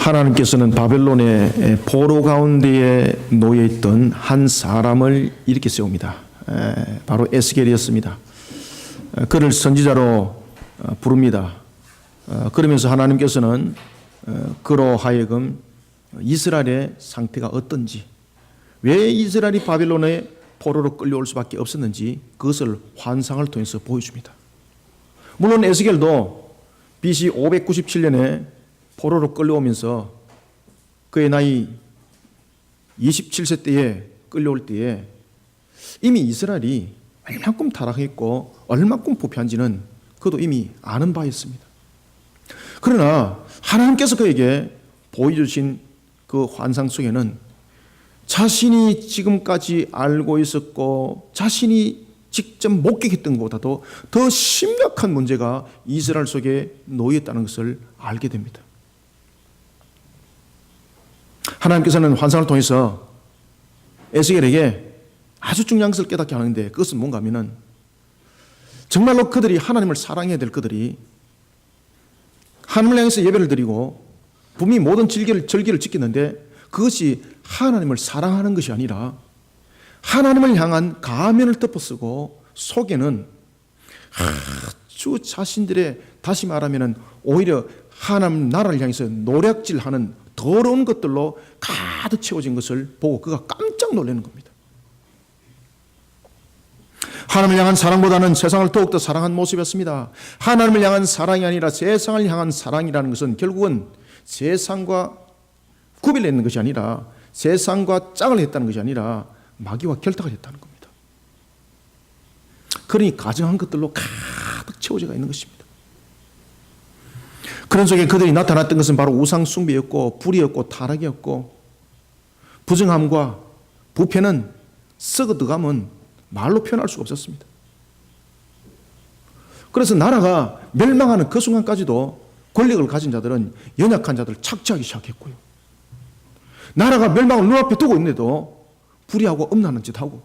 하나님께서는 바벨론의 포로 가운데에 놓여있던 한 사람을 일으켜 세웁니다. 바로 에스겔이었습니다. 그를 선지자로 부릅니다. 그러면서 하나님께서는 그로 하여금 이스라엘의 상태가 어떤지, 왜 이스라엘이 바벨론의 포로로 끌려올 수밖에 없었는지 그것을 환상을 통해서 보여줍니다. 물론 에스겔도 BC 597년에 포로로 끌려오면서 그의 나이 27세 때에 끌려올 때에 이미 이스라엘이 얼만큼 타락했고 얼만큼 부패한지는 그도 이미 아는 바였습니다. 그러나 하나님께서 그에게 보여주신 그 환상 속에는 자신이 지금까지 알고 있었고 자신이 직접 목격했던 것보다도 더 심각한 문제가 이스라엘 속에 놓여있다는 것을 알게 됩니다. 하나님께서는 환상을 통해서 에스겔에게 아주 중요한 것을 깨닫게 하는데, 그것은 뭔가 하면은 정말로 그들이 하나님을 사랑해야 될 그들이 하나님을 향해서 예배를 드리고 분명히 모든 절기를 지키는데 그것이 하나님을 사랑하는 것이 아니라 하나님을 향한 가면을 덮어쓰고 속에는 아주 자신들의, 다시 말하면 오히려 하나님 나라를 향해서 노략질하는 더러운 것들로 가득 채워진 것을 보고 그가 깜짝 놀라는 겁니다. 하나님을 향한 사랑보다는 세상을 더욱더 사랑한 모습이었습니다. 하나님을 향한 사랑이 아니라 세상을 향한 사랑이라는 것은 결국은 세상과 구별했는 것이 아니라, 세상과 짝을 했다는 것이 아니라 마귀와 결탁을 했다는 겁니다. 그러니 가증한 것들로 가득 채워져 있는 것입니다. 그런 속에 그들이 나타났던 것은 바로 우상 숭배였고 불의였고 타락이었고, 부정함과 부패는, 썩어들어감은 말로 표현할 수가 없었습니다. 그래서 나라가 멸망하는 그 순간까지도 권력을 가진 자들은 연약한 자들을 착취하기 시작했고요. 나라가 멸망을 눈앞에 두고 있는데도 불의하고 음란한 짓하고,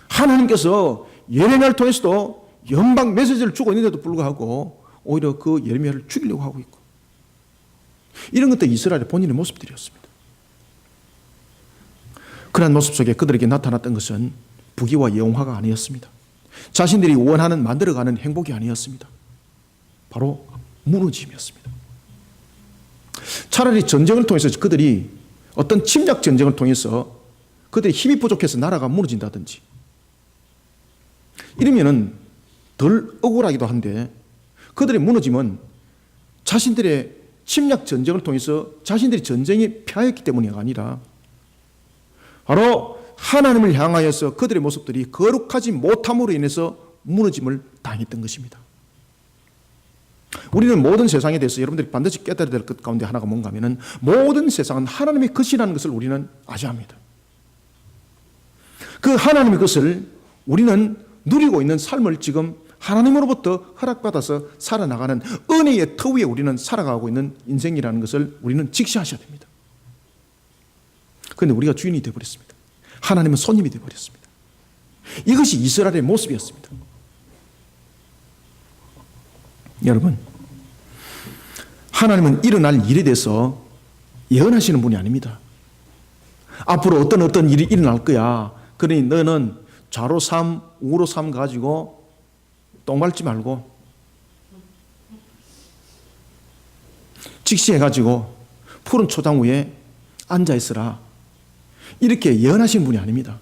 하나님께서 예레미야를 통해서도 연방 메시지를 주고 있는데도 불구하고 오히려 그 예레미야를 죽이려고 하고 있고, 이런 것도 이스라엘의 본인의 모습들이었습니다. 그러한 모습 속에 그들에게 나타났던 것은 부귀와 영화가 아니었습니다. 자신들이 원하는 만들어가는 행복이 아니었습니다. 바로 무너짐이었습니다. 차라리 전쟁을 통해서 그들이 어떤 침략 전쟁을 통해서 그들이 힘이 부족해서 나라가 무너진다든지 이러면은 덜 억울하기도 한데, 그들의 무너짐은 자신들의 침략 전쟁을 통해서 자신들이 전쟁에 패하였기 때문이 아니라 바로 하나님을 향하여서 그들의 모습들이 거룩하지 못함으로 인해서 무너짐을 당했던 것입니다. 우리는 모든 세상에 대해서 여러분들이 반드시 깨달아야 될 것 가운데 하나가 뭔가 하면은, 모든 세상은 하나님의 것이라는 것을 우리는 아셔야 합니다. 그 하나님의 것을 우리는 누리고 있는 삶을 지금 하나님으로부터 허락받아서 살아나가는 은혜의 터 위에 우리는 살아가고 있는 인생이라는 것을 우리는 직시하셔야 됩니다. 그런데 우리가 주인이 되어버렸습니다. 하나님은 손님이 되어버렸습니다. 이것이 이스라엘의 모습이었습니다. 여러분, 하나님은 일어날 일에 대해서 예언하시는 분이 아닙니다. 앞으로 어떤 일이 일어날 거야, 그러니 너는 좌로 3, 우로 3 가지고 똥 밟지 말고 직시해가지고 푸른 초장 위에 앉아있으라, 이렇게 예언하신 분이 아닙니다.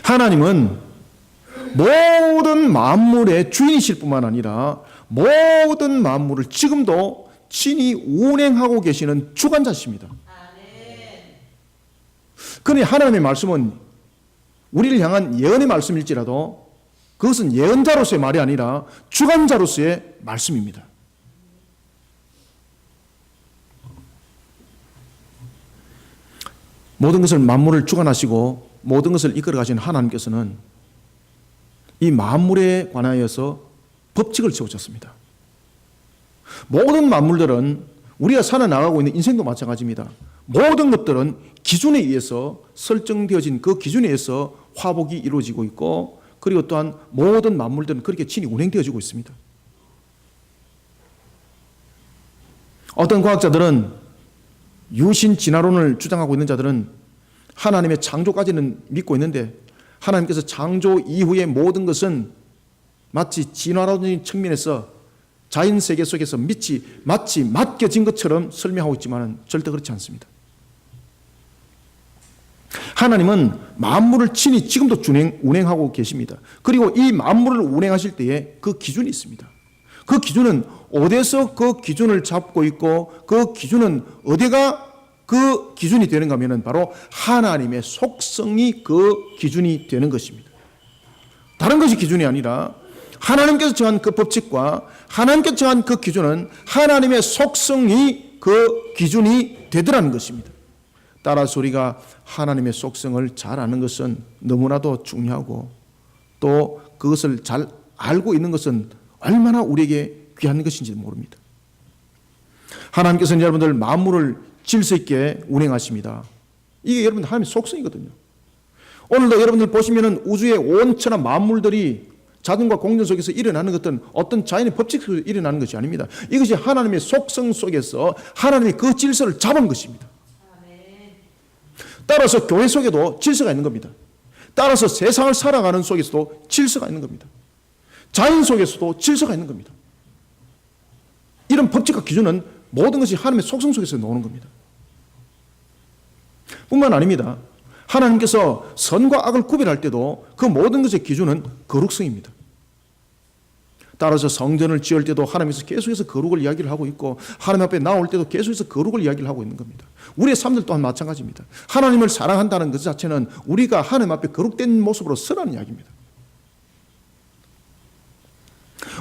하나님은 모든 만물의 주인이실 뿐만 아니라 모든 만물을 지금도 친히 운행하고 계시는 주관자십니다. 그러니 하나님의 말씀은 우리를 향한 예언의 말씀일지라도 그것은 예언자로서의 말이 아니라 주관자로서의 말씀입니다. 모든 것을, 만물을 주관하시고 모든 것을 이끌어 가시는 하나님께서는 이 만물에 관하여서 법칙을 세우셨습니다. 모든 만물들은, 우리가 살아나가고 있는 인생도 마찬가지입니다. 모든 것들은 기준에 의해서 설정되어진 그 기준에 의해서 화복이 이루어지고 있고, 그리고 또한 모든 만물들은 그렇게 친히 운행되어지고 있습니다. 어떤 과학자들은 유신 진화론을 주장하고 있는 자들은 하나님의 창조까지는 믿고 있는데 하나님께서 창조 이후의 모든 것은 마치 진화론적인 측면에서 자연 세계 속에서 마치 맡겨진 것처럼 설명하고 있지만 절대 그렇지 않습니다. 하나님은 만물을 친히 지금도 운행하고 계십니다. 그리고 이 만물을 운행하실 때에 그 기준이 있습니다. 그 기준은 어디서 그 기준을 잡고 있고 그 기준은 어디가 그 기준이 되는가 하면 바로 하나님의 속성이 그 기준이 되는 것입니다. 다른 것이 기준이 아니라 하나님께서 정한 그 법칙과 하나님께서 정한 그 기준은 하나님의 속성이 그 기준이 되더라는 것입니다. 따라서 우리가 하나님의 속성을 잘 아는 것은 너무나도 중요하고 또 그것을 잘 알고 있는 것은 얼마나 우리에게 귀한 것인지 모릅니다. 하나님께서는 여러분들 만물을 질서 있게 운행하십니다. 이게 여러분들 하나님의 속성이거든요. 오늘도 여러분들 보시면은 우주의 온천한 만물들이 자연과 공전 속에서 일어나는 것들은 어떤 자연의 법칙 속에서 일어나는 것이 아닙니다. 이것이 하나님의 속성 속에서 하나님의 그 질서를 잡은 것입니다. 따라서 교회 속에도 질서가 있는 겁니다. 따라서 세상을 살아가는 속에서도 질서가 있는 겁니다. 자연 속에서도 질서가 있는 겁니다. 이런 법칙과 기준은 모든 것이 하나님의 속성 속에서 나오는 겁니다. 뿐만 아닙니다. 하나님께서 선과 악을 구별할 때도 그 모든 것의 기준은 거룩성입니다. 따라서 성전을 지을 때도 하나님께서 계속해서 거룩을 이야기를 하고 있고 하나님 앞에 나올 때도 계속해서 거룩을 이야기를 하고 있는 겁니다. 우리의 삶들 또한 마찬가지입니다. 하나님을 사랑한다는 것 자체는 우리가 하나님 앞에 거룩된 모습으로 서라는 이야기입니다.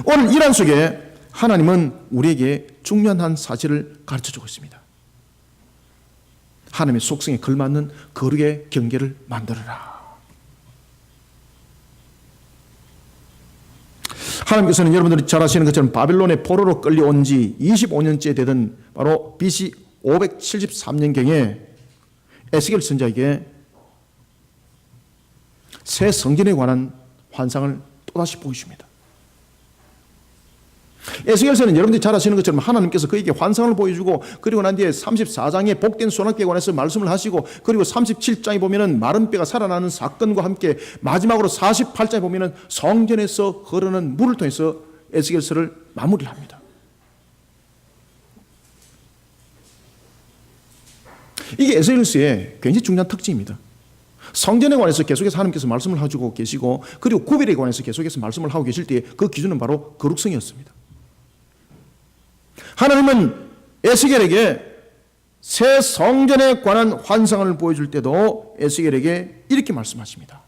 오늘 이란 속에 하나님은 우리에게 중요한 한 사실을 가르쳐주고 있습니다. 하나님의 속성에 걸맞는 거룩의 경계를 만들어라. 하나님께서는 여러분들이 잘 아시는 것처럼 바빌론의 포로로 끌려온 지 25년째 되던 바로 BC 573년경에 에스겔 선지자에게 새 성전에 관한 환상을 또다시 보여줍니다. 에스겔서는 여러분들이 잘 아시는 것처럼 하나님께서 그에게 환상을 보여주고 그리고 난 뒤에 34장에 복된 소낙비에 관해서 말씀을 하시고 그리고 37장에 보면은 마른 뼈가 살아나는 사건과 함께 마지막으로 48장에 보면은 성전에서 흐르는 물을 통해서 에스겔서를 마무리합니다. 이게 에스겔서의 굉장히 중요한 특징입니다. 성전에 관해서 계속해서 하나님께서 말씀을 해주고 계시고 그리고 구별에 관해서 계속해서 말씀을 하고 계실 때 그 기준은 바로 거룩성이었습니다. 하나님은 에스겔에게 새 성전에 관한 환상을 보여줄 때도 에스겔에게 이렇게 말씀하십니다.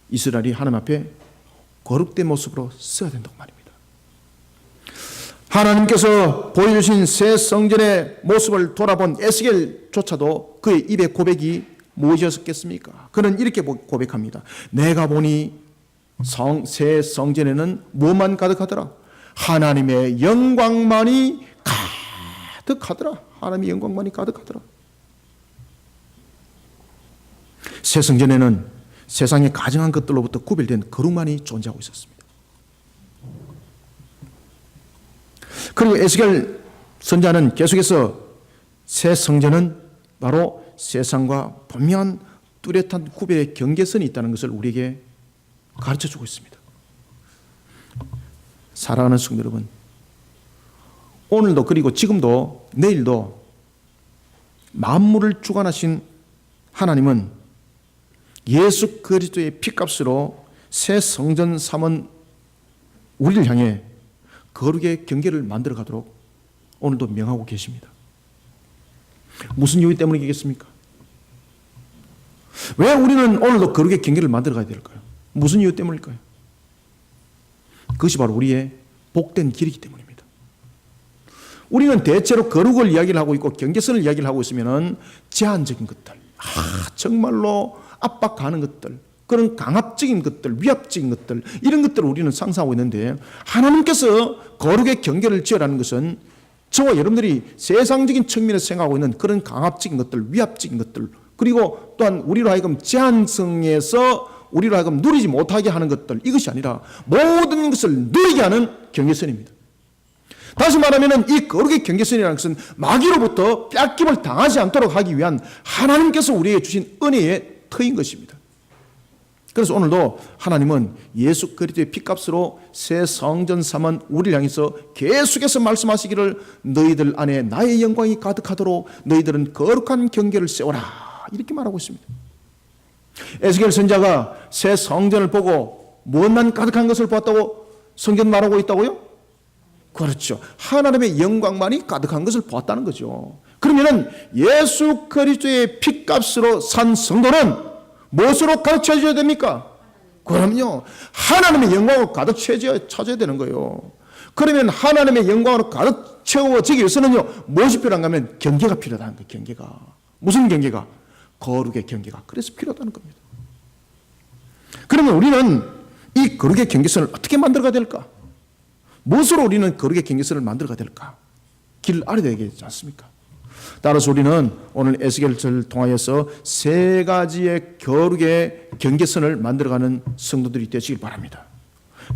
이스라엘이 하나님 앞에 거룩된 모습으로 서야 된다고 말입니다. 하나님께서 보여주신 새 성전의 모습을 돌아본 에스겔조차도 그의 입의 고백이 무엇이었겠습니까? 그는 이렇게 고백합니다. 내가 보니 새 성전에는 무엇만 가득하더라? 하나님의 영광만이 가득하더라. 하나님의 영광만이 가득하더라. 새 성전에는 세상의 가증한 것들로부터 구별된 거룩만이 존재하고 있었습니다. 그리고 에스겔 선지자는 계속해서 새 성전은 바로 세상과 분명한 뚜렷한 구별의 경계선이 있다는 것을 우리에게 가르쳐주고 있습니다. 사랑하는 성도 여러분, 오늘도 그리고 지금도 내일도 만물을 주관하신 하나님은 예수 그리스도의 피값으로 새 성전 삼은 우리를 향해 거룩의 경계를 만들어 가도록 오늘도 명하고 계십니다. 무슨 이유 때문이겠습니까? 왜 우리는 오늘도 거룩의 경계를 만들어 가야 될까요? 무슨 이유 때문일까요? 그것이 바로 우리의 복된 길이기 때문입니다. 우리는 대체로 거룩을 이야기를 하고 있고 경계선을 이야기를 하고 있으면 제한적인 것들, 정말로 압박하는 것들, 그런 강압적인 것들, 위압적인 것들, 이런 것들을 우리는 상상하고 있는데 하나님께서 거룩의 경계를 지으라는 것은 저와 여러분들이 세상적인 측면에서 생각하고 있는 그런 강압적인 것들, 위압적인 것들, 그리고 또한 우리로 하여금 제한성에서 우리로 하여금 누리지 못하게 하는 것들, 이것이 아니라 모든 것을 누리게 하는 경계선입니다. 다시 말하면 이 거룩의 경계선이라는 것은 마귀로부터 뺏김을 당하지 않도록 하기 위한 하나님께서 우리에게 주신 은혜의 터인 것입니다. 그래서 오늘도 하나님은 예수 그리스도의 피값으로 새 성전 삼은 우리를 향해서 계속해서 말씀하시기를 너희들 안에 나의 영광이 가득하도록 너희들은 거룩한 경계를 세워라, 이렇게 말하고 있습니다. 에스겔 선지자가 새 성전을 보고 무엇만 가득한 것을 보았다고 성경 말하고 있다고요? 그렇죠. 하나님의 영광만이 가득한 것을 보았다는 거죠. 그러면은 예수 그리스도의 피값으로 산 성도는 무엇으로 가득 채워져야 됩니까? 그럼요, 하나님의 영광으로 가득 채워져야 되는 거예요. 그러면 하나님의 영광으로 가득 채워지기 위해서는요, 무엇이 필요한가 하면 경계가 필요하다는 거예요. 경계가. 무슨 경계가? 거룩의 경계가. 그래서 필요하다는 겁니다. 그러면 우리는 이 거룩의 경계선을 어떻게 만들어가야 될까? 무엇으로 우리는 거룩의 경계선을 만들어가야 될까? 길을 알아야 되지 않습니까? 따라서 우리는 오늘 에스겔서를 통하여서 세 가지의 거룩의 경계선을 만들어가는 성도들이 되시길 바랍니다.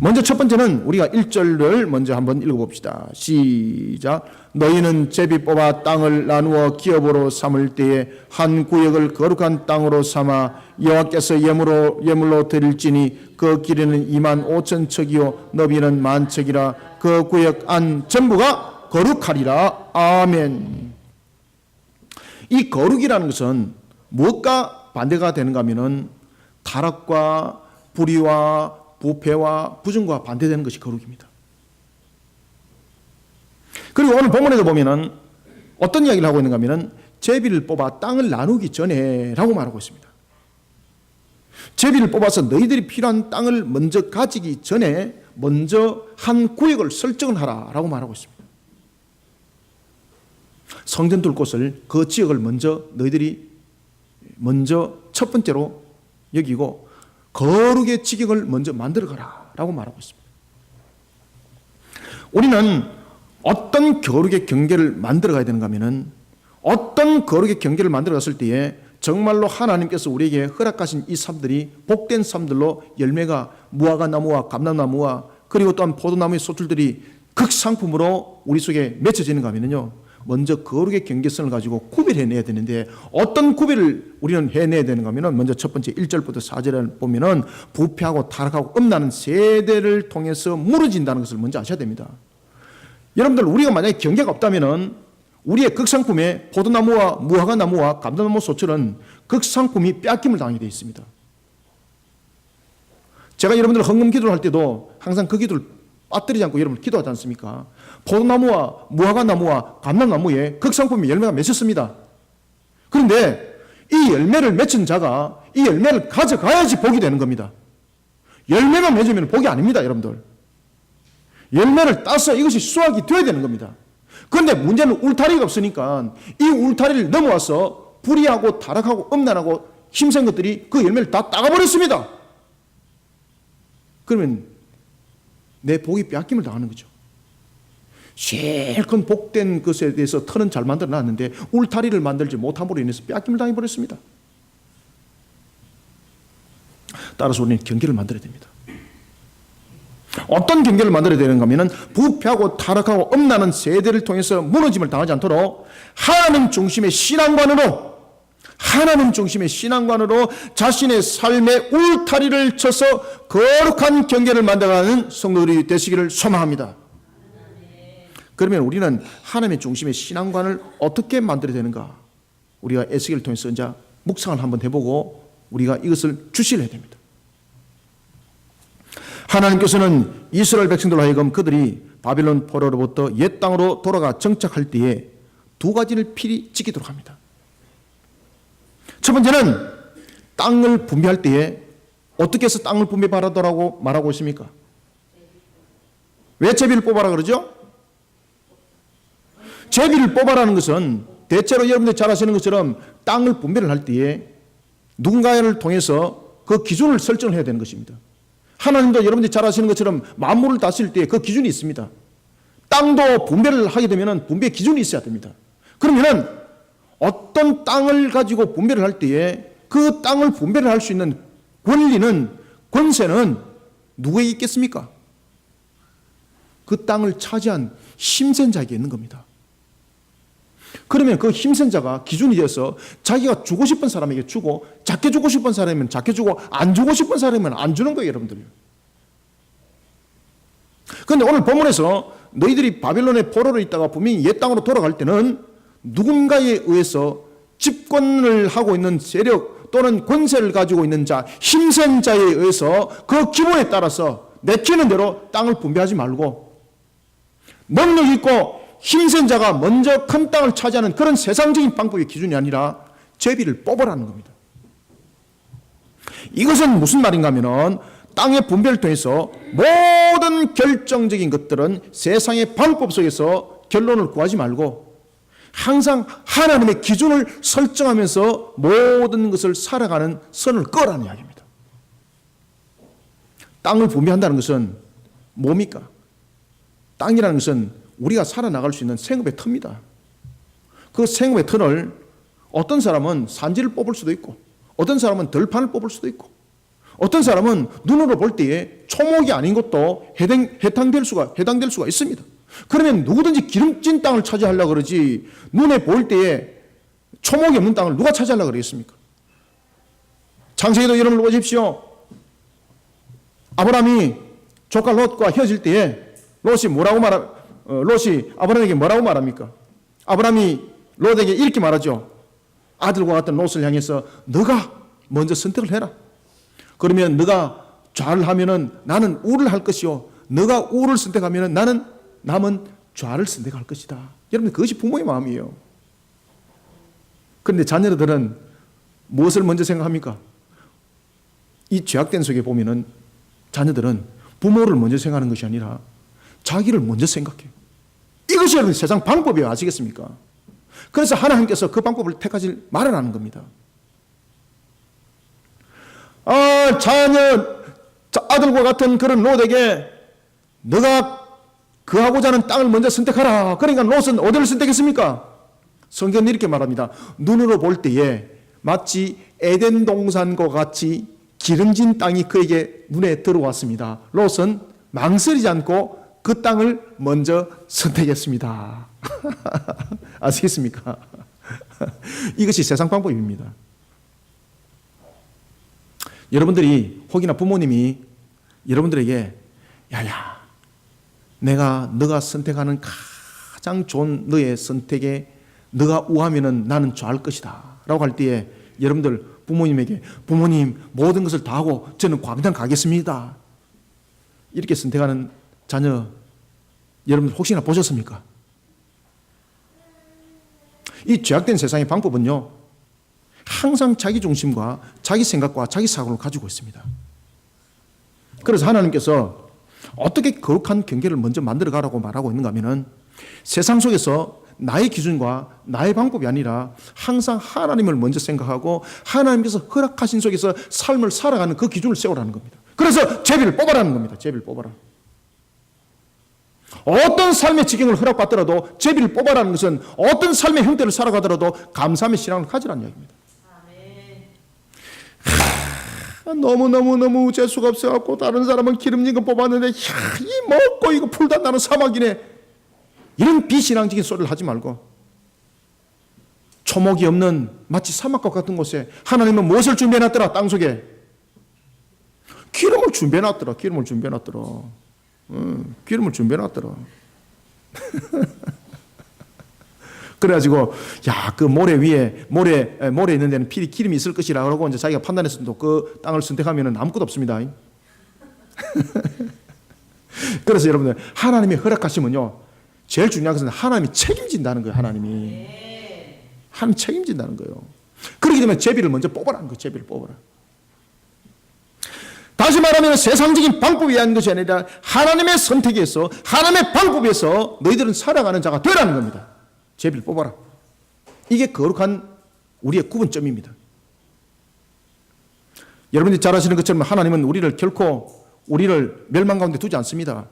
먼저 첫 번째는 우리가 1절을 먼저 한번 읽어봅시다. 시작. 너희는 제비 뽑아 땅을 나누어 기업으로 삼을 때에 한 구역을 거룩한 땅으로 삼아 여호와께서 예물로 드릴지니 그 길이는 25,000척이요 너비는 10,000척이라. 그 구역 안 전부가 거룩하리라. 아멘. 이 거룩이라는 것은 무엇과 반대가 되는가 하면은 타락과 불의와 부패와 부정과 반대되는 것이 거룩입니다. 그리고 오늘 본문에도 보면은 어떤 이야기를 하고 있는가 하면은 제비를 뽑아 땅을 나누기 전에 라고 말하고 있습니다. 제비를 뽑아서 너희들이 필요한 땅을 먼저 가지기 전에 먼저 한 구역을 설정을 하라 라고 말하고 있습니다. 성전 둘 곳을, 그 지역을 너희들이 먼저 첫 번째로 여기고 거룩의 지경을 먼저 만들어가라 라고 말하고 있습니다. 우리는 어떤 거룩의 경계를 만들어가야 되는가 하면은 어떤 거룩의 경계를 만들어갔을 때에 정말로 하나님께서 우리에게 허락하신 이 삶들이 복된 삶들로 열매가 무화과 나무와 감람나무와 그리고 또한 포도나무의 소출들이 극상품으로 우리 속에 맺혀지는가 하면요, 먼저 거룩의 경계선을 가지고 구별해내야 되는데 어떤 구별을 우리는 해내야 되는가 하면 먼저 첫 번째 1절부터 4절을 보면은 부패하고 타락하고 음란한 세대를 통해서 무너진다는 것을 먼저 아셔야 됩니다. 여러분들, 우리가 만약에 경계가 없다면은 우리의 극상품에 포도나무와 무화과나무와 감람나무 소출은 극상품이 빼앗김을 당하게 되어 있습니다. 제가 여러분들 헌금 기도를 할 때도 항상 그 기도를 빠뜨리지 않고 여러분 기도하지 않습니까? 포도나무와 무화과나무와 감람나무에 극상품의 열매가 맺혔습니다. 그런데 이 열매를 맺힌 자가 이 열매를 가져가야지 복이 되는 겁니다. 열매가 맺으면 복이 아닙니다, 여러분들. 열매를 따서 이것이 수확이 되어야 되는 겁니다. 그런데 문제는 울타리가 없으니까 이 울타리를 넘어와서 불의하고 타락하고 음란하고 힘센 것들이 그 열매를 다 따가버렸습니다. 그러면 내 복이 빼앗김을 당하는 거죠. 실컷 복된 것에 대해서 터는 잘 만들어 놨는데 울타리를 만들지 못함으로 인해서 빼앗김을 당해버렸습니다. 따라서 우리는 경계를 만들어야 됩니다. 어떤 경계를 만들어야 되는가 하면 부패하고 타락하고 음란한 세대를 통해서 무너짐을 당하지 않도록 하나님 중심의 신앙관으로 자신의 삶의 울타리를 쳐서 거룩한 경계를 만들어가는 성도들이 되시기를 소망합니다. 그러면 우리는 하나님의 중심의 신앙관을 어떻게 만들어야 되는가? 우리가 에스겔을 통해서 이제 묵상을 한번 해보고 우리가 이것을 주시해야 됩니다. 하나님께서는 이스라엘 백성들로 하여금 그들이 바빌론 포로로부터 옛 땅으로 돌아가 정착할 때에 두 가지를 필히 지키도록 합니다. 첫 번째는 땅을 분배할 때에 어떻게 해서 땅을 분배하라고 말하고 있습니까? 왜 제비를 뽑아라 그러죠? 제비를 뽑아라는 것은 대체로 여러분들이 잘 아시는 것처럼 땅을 분배를 할 때에 누군가를 통해서 그 기준을 설정을 해야 되는 것입니다. 하나님도 여러분들이 잘 아시는 것처럼 만물을 다스릴 때 그 기준이 있습니다. 땅도 분배를 하게 되면 분배 기준이 있어야 됩니다. 그러면 어떤 땅을 가지고 분배를 할 때에 그 땅을 분배를 할 수 있는 권세는 누구에게 있겠습니까? 그 땅을 차지한 힘센 자에게 있는 겁니다. 그러면 그 힘센 자가 기준이 되어서 자기가 주고 싶은 사람에게 주고, 작게 주고 싶은 사람이면 작게 주고, 안 주고 싶은 사람이면 안 주는 거예요, 여러분들. 그런데 오늘 본문에서 너희들이 바벨론의 포로로 있다가 분명히 옛 땅으로 돌아갈 때는 누군가에 의해서 집권을 하고 있는 세력 또는 권세를 가지고 있는 자, 힘센 자에 의해서 그 기분에 따라서 내키는 대로 땅을 분배하지 말고, 능력 있고 힘센 자가 먼저 큰 땅을 차지하는 그런 세상적인 방법의 기준이 아니라 제비를 뽑으라는 겁니다. 이것은 무슨 말인가 하면은 땅의 분배를 통해서 모든 결정적인 것들은 세상의 방법 속에서 결론을 구하지 말고 항상 하나님의 기준을 설정하면서 모든 것을 살아가는 선을 꺼라는 이야기입니다. 땅을 분배한다는 것은 뭡니까? 땅이라는 것은 우리가 살아나갈 수 있는 생업의 터입니다. 그 생업의 터를 어떤 사람은 산지를 뽑을 수도 있고, 어떤 사람은 들판을 뽑을 수도 있고, 어떤 사람은 눈으로 볼 때에 초목이 아닌 것도 해당될 수가 있습니다. 그러면 누구든지 기름진 땅을 차지하려고 그러지, 눈에 보일 때에 초목이 없는 땅을 누가 차지하려고 그러겠습니까? 창세기도 여러분 보십시오. 아브라함이 조카 롯과 헤어질 때에 롯이 아브라함에게 뭐라고 말합니까? 아브라함이 롯에게 이렇게 말하죠. 아들과 같은 롯을 향해서 너가 먼저 선택을 해라. 그러면 너가 좌를 하면은 나는 우를 할 것이요, 너가 우를 선택하면은 나는 남은 좌를 선택할 것이다. 여러분, 그것이 부모의 마음이에요. 그런데 자녀들은 무엇을 먼저 생각합니까? 이 죄악된 속에 보면은 자녀들은 부모를 먼저 생각하는 것이 아니라 자기를 먼저 생각해요. 이것이 여러분 세상 방법이에요. 아시겠습니까? 그래서 하나님께서 그 방법을 택하지 말아라는 겁니다. 아들과 같은 그런 롯에게 너가 거하고자 하는 땅을 먼저 선택하라. 그러니까 롯은 어디를 선택했습니까? 성경은 이렇게 말합니다. 눈으로 볼 때에 마치 에덴 동산과 같이 기름진 땅이 그에게 눈에 들어왔습니다. 롯은 망설이지 않고 그 땅을 먼저 선택했습니다. 아시겠습니까? 이것이 세상 방법입니다. 여러분들이 혹이나 부모님이 여러분들에게 야야, 너가 선택하는 가장 좋은 너의 선택에 너가 우하면은 나는 좋아할 것이다 라고 할 때에 여러분들 부모님에게 부모님 모든 것을 다 하고 저는 광장 가겠습니다 이렇게 선택하는 자녀 여러분들 혹시나 보셨습니까? 이 죄악된 세상의 방법은요, 항상 자기 중심과 자기 생각과 자기 사고를 가지고 있습니다. 그래서 하나님께서 어떻게 거룩한 경계를 먼저 만들어 가라고 말하고 있는가 하면은 세상 속에서 나의 기준과 나의 방법이 아니라 항상 하나님을 먼저 생각하고 하나님께서 허락하신 속에서 삶을 살아가는 그 기준을 세우라는 겁니다. 그래서 제비를 뽑아라는 겁니다. 제비를 뽑아라. 어떤 삶의 지경을 허락받더라도 제비를 뽑아라는 것은 어떤 삶의 형태를 살아가더라도 감사함의 신앙을 가지라는 이야기입니다. 너무 재수가 없어갖고 다른 사람은 기름진 거 뽑았는데 이 먹고 이거 풀다 나는 사막이네, 이런 비신앙적인 소리를 하지 말고 초목이 없는 마치 사막과 같은 곳에 하나님은 무엇을 준비해놨더라? 땅속에 기름을 준비해놨더라. 기름을 준비해놨더라. 그래가지고 그 모래 위에 모래 있는 데는 기름이 있을 것이라 그러고 이제 자기가 판단해서 또 그 땅을 선택하면은 아무것도 없습니다. 그래서 여러분들 하나님이 허락하시면요, 제일 중요한 것은 하나님이 책임진다는 거예요. 하나님 책임진다는 거예요. 그렇게 되면 제비를 먼저 뽑아라는 거예요. 제비를 뽑아라. 다시 말하면 세상적인 방법이 아닌 것이 아니라 하나님의 선택에서 하나님의 방법에서 너희들은 살아가는 자가 되라는 겁니다. 제비를 뽑아라. 이게 거룩한 우리의 구분점입니다. 여러분들이 잘 아시는 것처럼 하나님은 결코 우리를 멸망 가운데 두지 않습니다.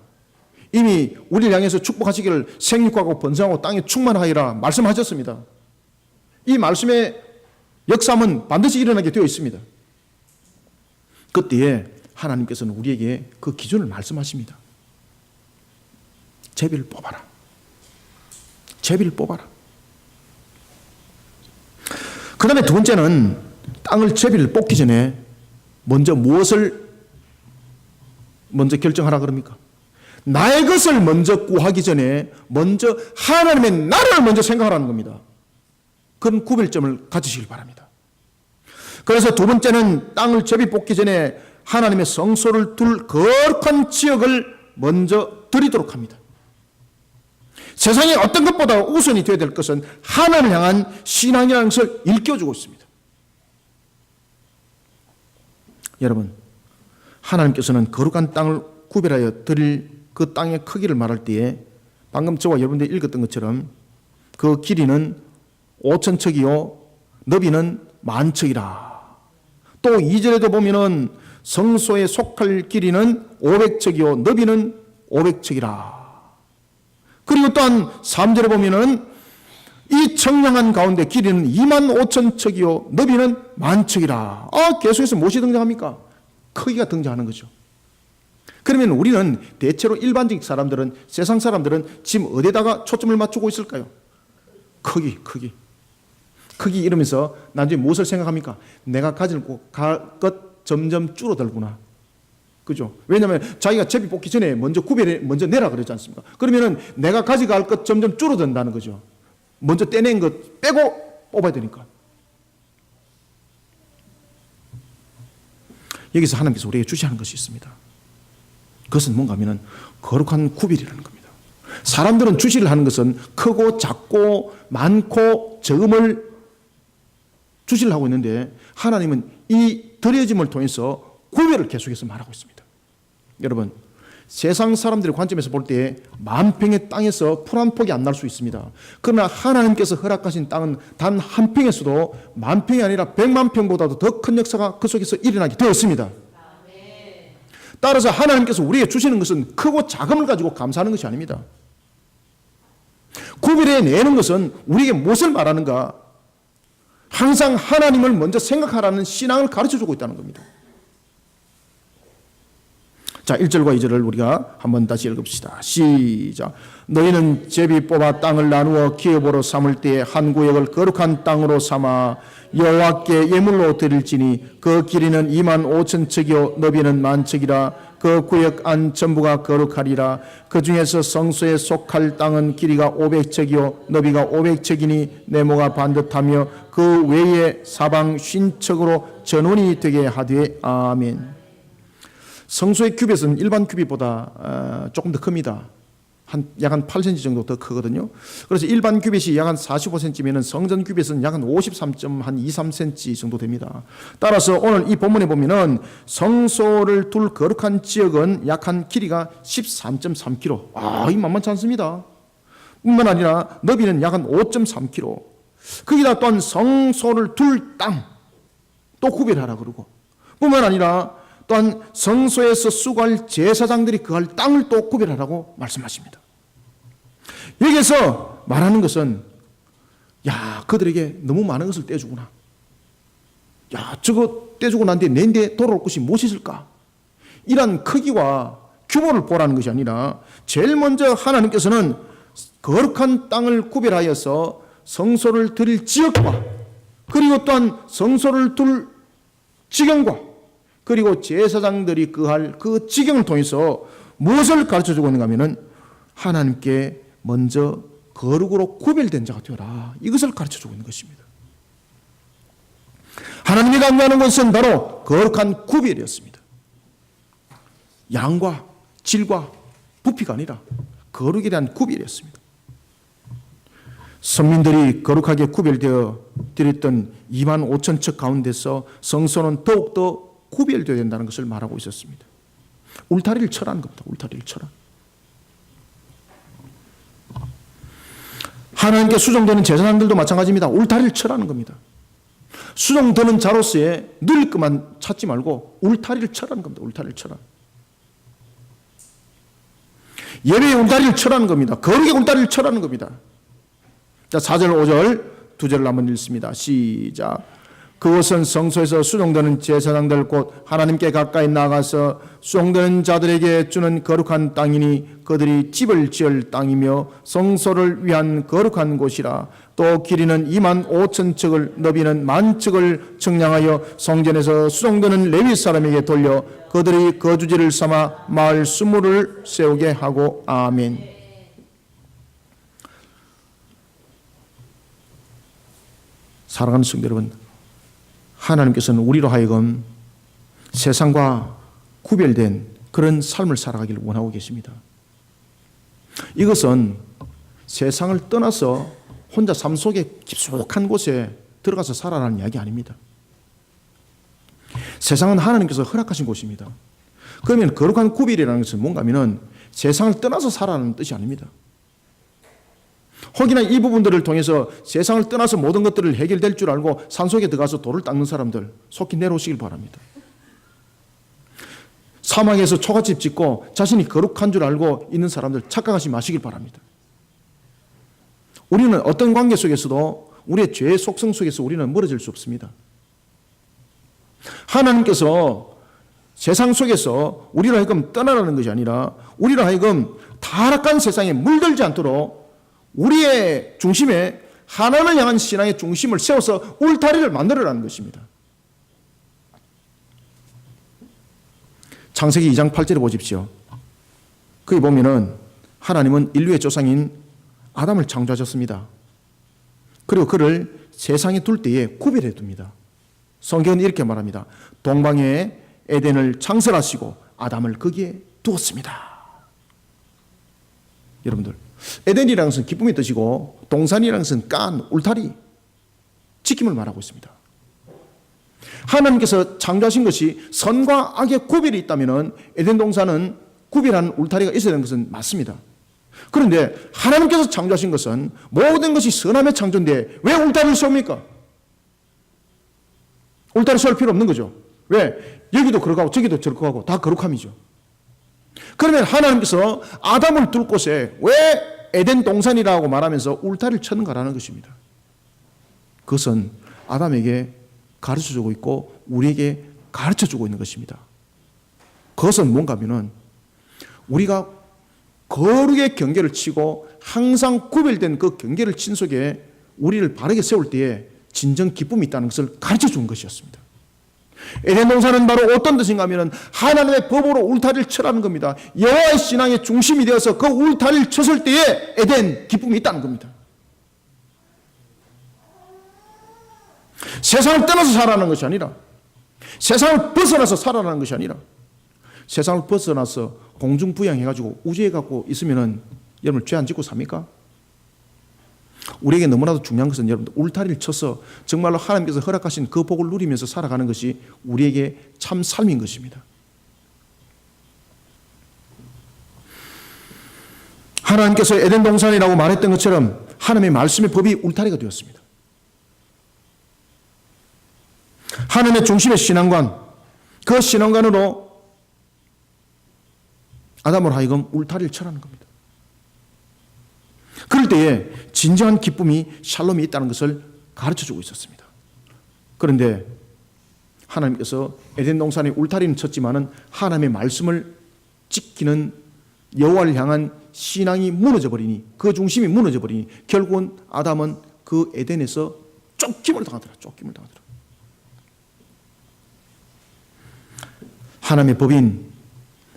이미 우리를 향해서 축복하시기를 생육하고 번성하고 땅에 충만하리라 말씀하셨습니다. 이 말씀의 역사함은 반드시 일어나게 되어 있습니다. 그때에 하나님께서는 우리에게 그 기준을 말씀하십니다. 제비를 뽑아라. 제비를 뽑아라. 그 다음에 두 번째는 땅을 제비를 뽑기 전에 먼저 무엇을 먼저 결정하라 그럽니까? 나의 것을 먼저 구하기 전에 먼저 하나님의 나라를 먼저 생각하라는 겁니다. 그런 구별점을 가지시길 바랍니다. 그래서 두 번째는 땅을 제비 뽑기 전에 하나님의 성소를 둘 거룩한 지역을 먼저 드리도록 합니다. 세상에 어떤 것보다 우선이 되어야 될 것은 하나님을 향한 신앙이라는 것을 일깨워주고 있습니다. 여러분, 하나님께서는 거룩한 땅을 구별하여 드릴 그 땅의 크기를 말할 때에 방금 저와 여러분들이 읽었던 것처럼 그 길이는 5,000척이요 너비는 10,000척이라. 또 2절에도 보면은 성소에 속할 길이는 500척이요 너비는 500척이라. 그리고 또한 3절에 보면은 이 청량한 가운데 길이는 25,000척이요 너비는 10,000척이라. 계속해서 무엇이 등장합니까? 크기가 등장하는 거죠. 그러면 우리는 대체로 일반적 사람들은, 세상 사람들은 지금 어디다가 초점을 맞추고 있을까요? 크기 이러면서 나중에 무엇을 생각합니까? 내가 가질 것 점점 줄어들구나. 그죠? 왜냐하면 자기가 제비 뽑기 전에 먼저 먼저 내라 그러지 않습니까? 그러면은 내가 가져갈 것 점점 줄어든다는 거죠. 먼저 떼낸 것 빼고 뽑아야 되니까. 여기서 하나님께서 우리에게 주시하는 것이 있습니다. 그것은 뭔가 하면은 거룩한 구별이라는 겁니다. 사람들은 주시를 하는 것은 크고 작고 많고 적음을 주시를 하고 있는데 하나님은 이 드려짐을 통해서 구별을 계속해서 말하고 있습니다. 여러분, 세상 사람들의 관점에서 볼 때 10,000평의 땅에서 풀 한 폭이 안 날 수 있습니다. 그러나 하나님께서 허락하신 땅은 단 한 평에서도 10,000평이 아니라 100만 평보다도 더 큰 역사가 그 속에서 일어나게 되었습니다. 따라서 하나님께서 우리에게 주시는 것은 크고 작음을 가지고 감사하는 것이 아닙니다. 구별해내는 것은 우리에게 무엇을 말하는가? 항상 하나님을 먼저 생각하라는 신앙을 가르쳐주고 있다는 겁니다. 자, 1절과 2절을 우리가 한번 다시 읽읍시다. 시작. 너희는 제비 뽑아 땅을 나누어 기업으로 삼을 때에 한 구역을 거룩한 땅으로 삼아 여호와께 예물로 드릴지니 그 길이는 25,000척이요 너비는 10,000척이라. 그 구역 안 전부가 거룩하리라. 그 중에서 성소에 속할 땅은 길이가 500척이요 너비가 500척이니 네모가 반듯하며 그 외에 사방 50척으로 전원이 되게 하되. 아멘. 성소의 큐빗은 일반 큐빗보다 조금 더 큽니다. 약 한 8cm 정도 더 크거든요. 그래서 일반 큐빗이 약 한 45cm면 성전 큐빗은 약 한 53.23cm 정도 됩니다. 따라서 오늘 이 본문에 보면은 성소를 둘 거룩한 지역은 약 한 길이가 13.3km. 이 만만치 않습니다. 뿐만 아니라 너비는 약 한 5.3km. 거기다 또한 성소를 둘 땅 또 구별하라 그러고, 뿐만 아니라 또한 성소에서 수고할 제사장들이 거할 땅을 또 구별하라고 말씀하십니다. 여기에서 말하는 것은 그들에게 너무 많은 것을 떼주구나. 저거 떼주고 난 뒤에 내인데 돌아올 것이 무엇이 있을까? 이런 크기와 규모를 보라는 것이 아니라 제일 먼저 하나님께서는 거룩한 땅을 구별하여서 성소를 드릴 지역과 그리고 또한 성소를 둘 지경과 그리고 제사장들이 거할 그 지경을 통해서 무엇을 가르쳐주고 있는가 하면은 하나님께 먼저 거룩으로 구별된 자가 되어라. 이것을 가르쳐주고 있는 것입니다. 하나님이 강조하는 것은 바로 거룩한 구별이었습니다. 양과 질과 부피가 아니라 거룩에 대한 구별이었습니다. 선민들이 거룩하게 구별되어 드렸던 25,000척 가운데서 성소는 더욱더 구별되어야 된다는 것을 말하고 있었습니다. 울타리를 쳐라는 겁니다. 울타리를 쳐라. 하나님께 수종되는 제사장들도 마찬가지입니다. 울타리를 쳐라는 겁니다. 수종되는 자로서의 누릴 것만 찾지 말고 울타리를 쳐라는 겁니다. 울타리를 쳐라. 예배의 울타리를 쳐라는 겁니다. 거룩의 울타리를 쳐라는 겁니다. 자, 4절, 5절, 두 절을 한번 읽습니다. 시작. 그곳은 성소에서 수종되는 제사장들 곧 하나님께 가까이 나가서 수종되는 자들에게 주는 거룩한 땅이니 그들이 집을 지을 땅이며 성소를 위한 거룩한 곳이라. 또 길이는 2만 5천 척을, 너비는 1만 척을 측량하여 성전에서 수종되는 레위 사람에게 돌려 그들이 거주지를 삼아 마을 수물을 세우게 하고. 아멘. 사랑하는 성도 여러분, 하나님께서는 우리로 하여금 세상과 구별된 그런 삶을 살아가기를 원하고 계십니다. 이것은 세상을 떠나서 혼자 삶 속에 깊숙한 곳에 들어가서 살아라는 이야기 아닙니다. 세상은 하나님께서 허락하신 곳입니다. 그러면 거룩한 구별이라는 것은 뭔가 하면은 세상을 떠나서 살아라는 뜻이 아닙니다. 혹여나 이 부분들을 통해서 세상을 떠나서 모든 것들을 해결될 줄 알고 산속에 들어가서 돌을 닦는 사람들 속히 내려오시길 바랍니다. 사막에서 초가집 짓고 자신이 거룩한 줄 알고 있는 사람들 착각하지 마시길 바랍니다. 우리는 어떤 관계 속에서도 우리의 죄의 속성 속에서 우리는 멀어질 수 없습니다. 하나님께서 세상 속에서 우리로 하여금 떠나라는 것이 아니라 우리로 하여금 타락한 세상에 물들지 않도록 우리의 중심에 하나님을 향한 신앙의 중심을 세워서 울타리를 만들어라는 것입니다. 창세기 2장 8절에 보십시오. 거기 보면은 하나님은 인류의 조상인 아담을 창조하셨습니다. 그리고 그를 세상에 둘 때에 구별해 둡니다. 성경은 이렇게 말합니다. 동방에 에덴을 창설하시고 아담을 거기에 두었습니다. 여러분들, 에덴이라는 것은 기쁨의 뜻이고 동산이라는 것은 깐, 울타리, 지킴을 말하고 있습니다. 하나님께서 창조하신 것이 선과 악의 구별이 있다면 에덴 동산은 구별하는 울타리가 있어야 되는 것은 맞습니다. 그런데 하나님께서 창조하신 것은 모든 것이 선함의 창조인데 왜 울타리를 세웁니까? 울타리 세울 필요 없는 거죠. 왜? 여기도 거룩하고 저기도 거룩하고 다 거룩함이죠. 그러면 하나님께서 아담을 둘 곳에 왜 에덴 동산이라고 말하면서 울타리를 쳤는가라는 것입니다. 그것은 아담에게 가르쳐주고 있고 우리에게 가르쳐주고 있는 것입니다. 그것은 뭔가 하면은 우리가 거룩의 경계를 치고 항상 구별된 그 경계를 친 속에 우리를 바르게 세울 때에 진정 기쁨이 있다는 것을 가르쳐준 것이었습니다. 에덴 동산은 바로 어떤 뜻인가 하면 하나님의 법으로 울타리를 쳐라는 겁니다. 여호와의 신앙의 중심이 되어서 그 울타리를 쳤을 때에 에덴 기쁨이 있다는 겁니다. 세상을 떠나서 살아가는 것이 아니라 세상을 벗어나서 살아가는 것이 아니라 세상을 벗어나서 공중부양해가지고 우주에 갖고 있으면은 여러분 죄 안 짓고 삽니까? 우리에게 너무나도 중요한 것은 여러분들 울타리를 쳐서 정말로 하나님께서 허락하신 그 복을 누리면서 살아가는 것이 우리에게 참 삶인 것입니다. 하나님께서 에덴 동산이라고 말했던 것처럼 하나님의 말씀의 법이 울타리가 되었습니다. 하나님의 중심의 신앙관, 그 신앙관으로 아담으로 하여금 울타리를 쳐라는 겁니다. 그럴 때에 진정한 기쁨이 샬롬이 있다는 것을 가르쳐주고 있었습니다. 그런데 하나님께서 에덴 동산에 울타리는 쳤지만은 하나님의 말씀을 지키는 여호와를 향한 신앙이 무너져버리니 그 중심이 무너져버리니 결국은 아담은 그 에덴에서 쫓김을 당하더라. 하나님의 법인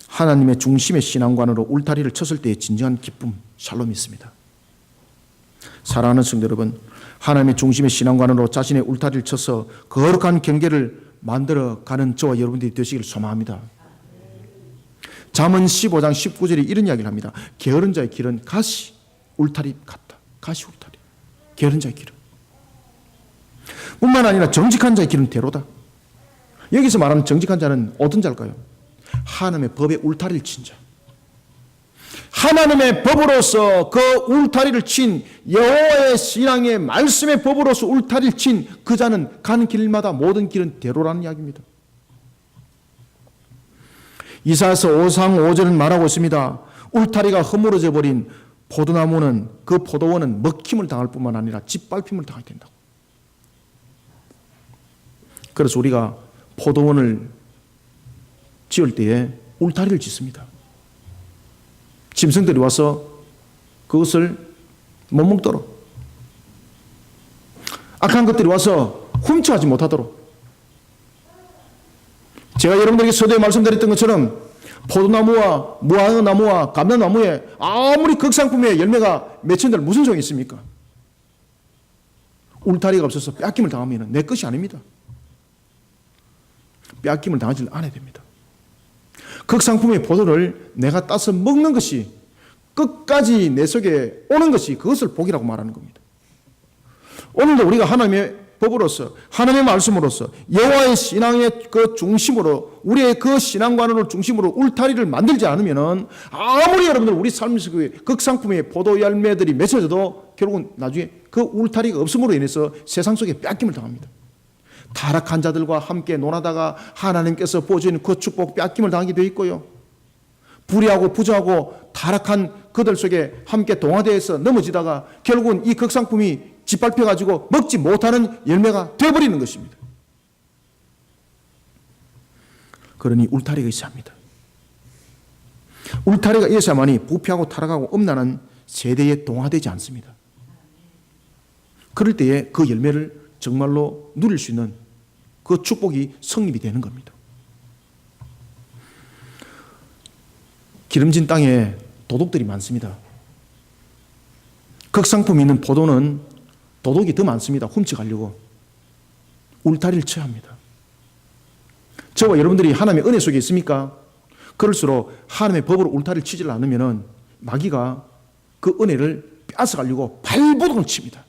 하나님의 중심의 신앙관으로 울타리를 쳤을 때의 진정한 기쁨, 샬롬이 있습니다. 사랑하는 성도 여러분, 하나님의 중심의 신앙관으로 자신의 울타리를 쳐서 거룩한 경계를 만들어가는 저와 여러분들이 되시기를 소망합니다. 잠언 15장 19절에 이런 이야기를 합니다. 게으른 자의 길은 가시 울타리 같다. 가시 울타리. 게으른 자의 길은. 뿐만 아니라 정직한 자의 길은 대로다. 여기서 말하는 정직한 자는 어떤 자일까요? 하나님의 법에 울타리를 친 자. 하나님의 법으로서 그 울타리를 친 여호와의 신앙의 말씀의 법으로서 울타리를 친 그 자는 가는 길마다 모든 길은 대로라는 이야기입니다. 이사야서 5장 5절은 말하고 있습니다. 울타리가 허물어져 버린 포도나무는 그 포도원은 먹힘을 당할 뿐만 아니라 짓밟힘을 당하게 된다고. 그래서 우리가 포도원을 지을 때에 울타리를 짓습니다. 짐승들이 와서 그것을 못 먹도록, 악한 것들이 와서 훔쳐하지 못하도록. 제가 여러분들에게 서두에 말씀드렸던 것처럼 포도나무와 무화과나무와 감람나무에 아무리 극상품의 열매가 맺힌들 무슨 소용이 있습니까? 울타리가 없어서 빼앗김을 당하면 내 것이 아닙니다. 빼앗김을 당하지 않아야 됩니다. 극상품의 포도를 내가 따서 먹는 것이, 끝까지 내 속에 오는 것이, 그것을 복이라고 말하는 겁니다. 오늘도 우리가 하나님의 법으로서, 하나님의 말씀으로서, 여호와의 신앙의 그 중심으로, 우리의 그 신앙관을 중심으로 울타리를 만들지 않으면 아무리 여러분들 우리 삶에서 그 극상품의 포도 열매들이 맺혀져도 결국은 나중에 그 울타리가 없음으로 인해서 세상 속에 뺏김을 당합니다. 타락한 자들과 함께 논하다가 하나님께서 보여주는 그 축복 뺏김을 당하게 되어 있고요. 불의하고 부정하고 타락한 그들 속에 함께 동화되어서 넘어지다가 결국은 이 극상품이 짓밟혀가지고 먹지 못하는 열매가 되어버리는 것입니다. 그러니 울타리가 있어야 합니다. 울타리가 있어야만이 부패하고 타락하고 음란한 세대에 동화되지 않습니다. 그럴 때에 그 열매를 정말로 누릴 수 있는 그 축복이 성립이 되는 겁니다. 기름진 땅에 도둑들이 많습니다. 극상품이 있는 포도는 도둑이 더 많습니다. 훔쳐가려고. 울타리를 쳐야 합니다. 저와 여러분들이 하나님의 은혜 속에 있습니까? 그럴수록 하나님의 법으로 울타리를 치지 않으면 마귀가 그 은혜를 뺏어가려고 발버둥을 칩니다.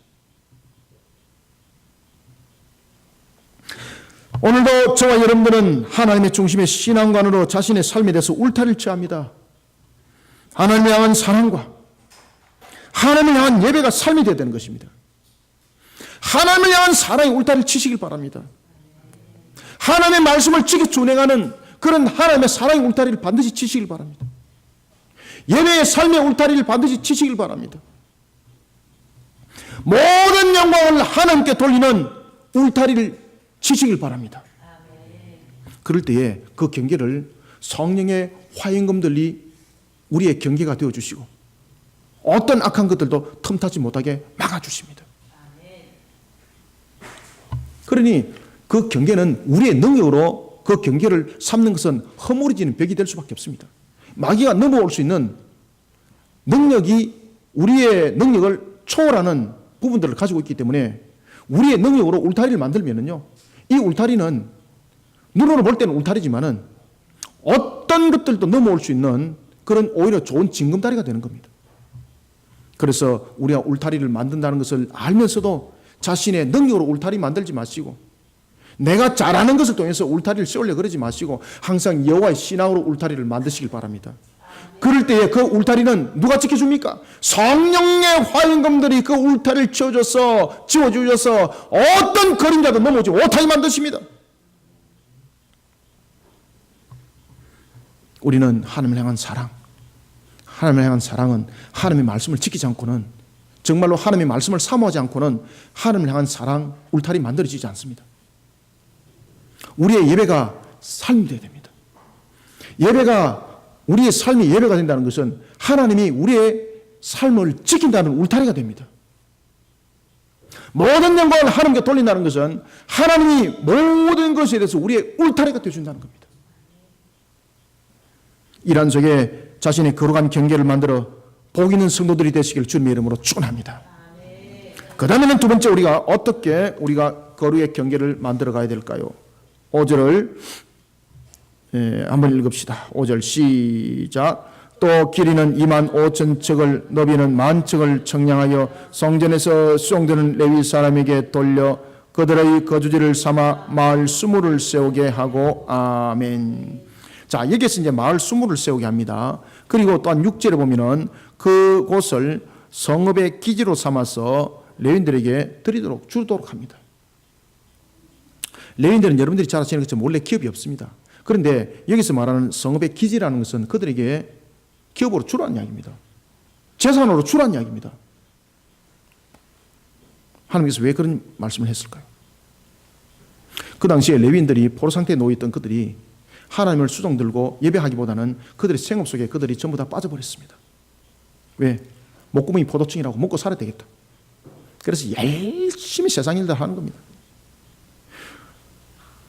오늘도 저와 여러분들은 하나님의 중심의 신앙관으로 자신의 삶에 대해서 울타리를 쳐야 합니다. 하나님을 향한 사랑과 하나님을 향한 예배가 삶이 되어야 되는 것입니다. 하나님을 향한 사랑의 울타리를 치시길 바랍니다. 하나님의 말씀을 지켜 준행하는 그런 하나님의 사랑의 울타리를 반드시 치시길 바랍니다. 예배의 삶의 울타리를 반드시 치시길 바랍니다. 모든 영광을 하나님께 돌리는 울타리를 치시길 바랍니다. 그럴 때에 그 경계를 성령의 화임금들이 우리의 경계가 되어주시고 어떤 악한 것들도 틈타지 못하게 막아주십니다. 그러니 그 경계는 우리의 능력으로 그 경계를 삼는 것은 허물어지는 벽이 될 수밖에 없습니다. 마귀가 넘어올 수 있는 능력이 우리의 능력을 초월하는 부분들을 가지고 있기 때문에 우리의 능력으로 울타리를 만들면은요, 이 울타리는 눈으로 볼 때는 울타리지만은 어떤 것들도 넘어올 수 있는 그런 오히려 좋은 징검다리가 되는 겁니다. 그래서 우리가 울타리를 만든다는 것을 알면서도 자신의 능력으로 울타리 만들지 마시고 내가 잘하는 것을 통해서 울타리를 세우려고 그러지 마시고 항상 여호와의 신앙으로 울타리를 만드시길 바랍니다. 그럴 때에 그 울타리는 누가 지켜줍니까? 성령의 화임금들이 그 울타리를 지어주셔서 어떤 그림자도 넘어오지 못하게 만드십니다. 우리는 하나님을 향한 사랑, 하나님을 향한 사랑은 하나님의 말씀을 지키지 않고는, 정말로 하나님의 말씀을 사모하지 않고는 하나님을 향한 사랑 울타리 만들어지지 않습니다. 우리의 예배가 삶이 되어야 됩니다. 예배가 우리의 삶이 예배가 된다는 것은 하나님이 우리의 삶을 지킨다는 울타리가 됩니다. 모든 영광을 하나님께 돌린다는 것은 하나님이 모든 것에 대해서 우리의 울타리가 되어준다는 겁니다. 이란 속에 자신의 거룩한 경계를 만들어 복 있는 성도들이 되시길 주님의 이름으로 축원합니다. 그 다음에는 두 번째 우리가 어떻게 우리가 거룩의 경계를 만들어 가야 될까요? 5절을 한번 읽읍시다. 5절 시작. 또 길이는 2만 5천 척을, 너비는 1만 척을 청량하여 성전에서 수용되는 레위 사람에게 돌려 그들의 거주지를 삼아 마을 수물을 세우게 하고. 아멘. 자, 여기서 이제 마을 수물을 세우게 합니다. 그리고 또한 6절에 보면은 그곳을 성읍의 기지로 삼아서 레위인들에게 드리도록 주도록 합니다. 레위인들은 여러분들이 잘 아시는 것처럼 원래 기업이 없습니다. 그런데 여기서 말하는 성읍의 기지라는 것은 그들에게 기업으로 주라는 이야기입니다. 재산으로 주라는 이야기입니다. 하나님께서 왜 그런 말씀을 했을까요? 그 당시에 레위인들이 포로 상태에 놓여있던 그들이 하나님을 수종 들고 예배하기보다는 그들의 생업 속에 그들이 전부 다 빠져버렸습니다. 왜? 목구멍이 포도청이라고 먹고 살아야 되겠다. 그래서 열심히 세상 일들 하는 겁니다.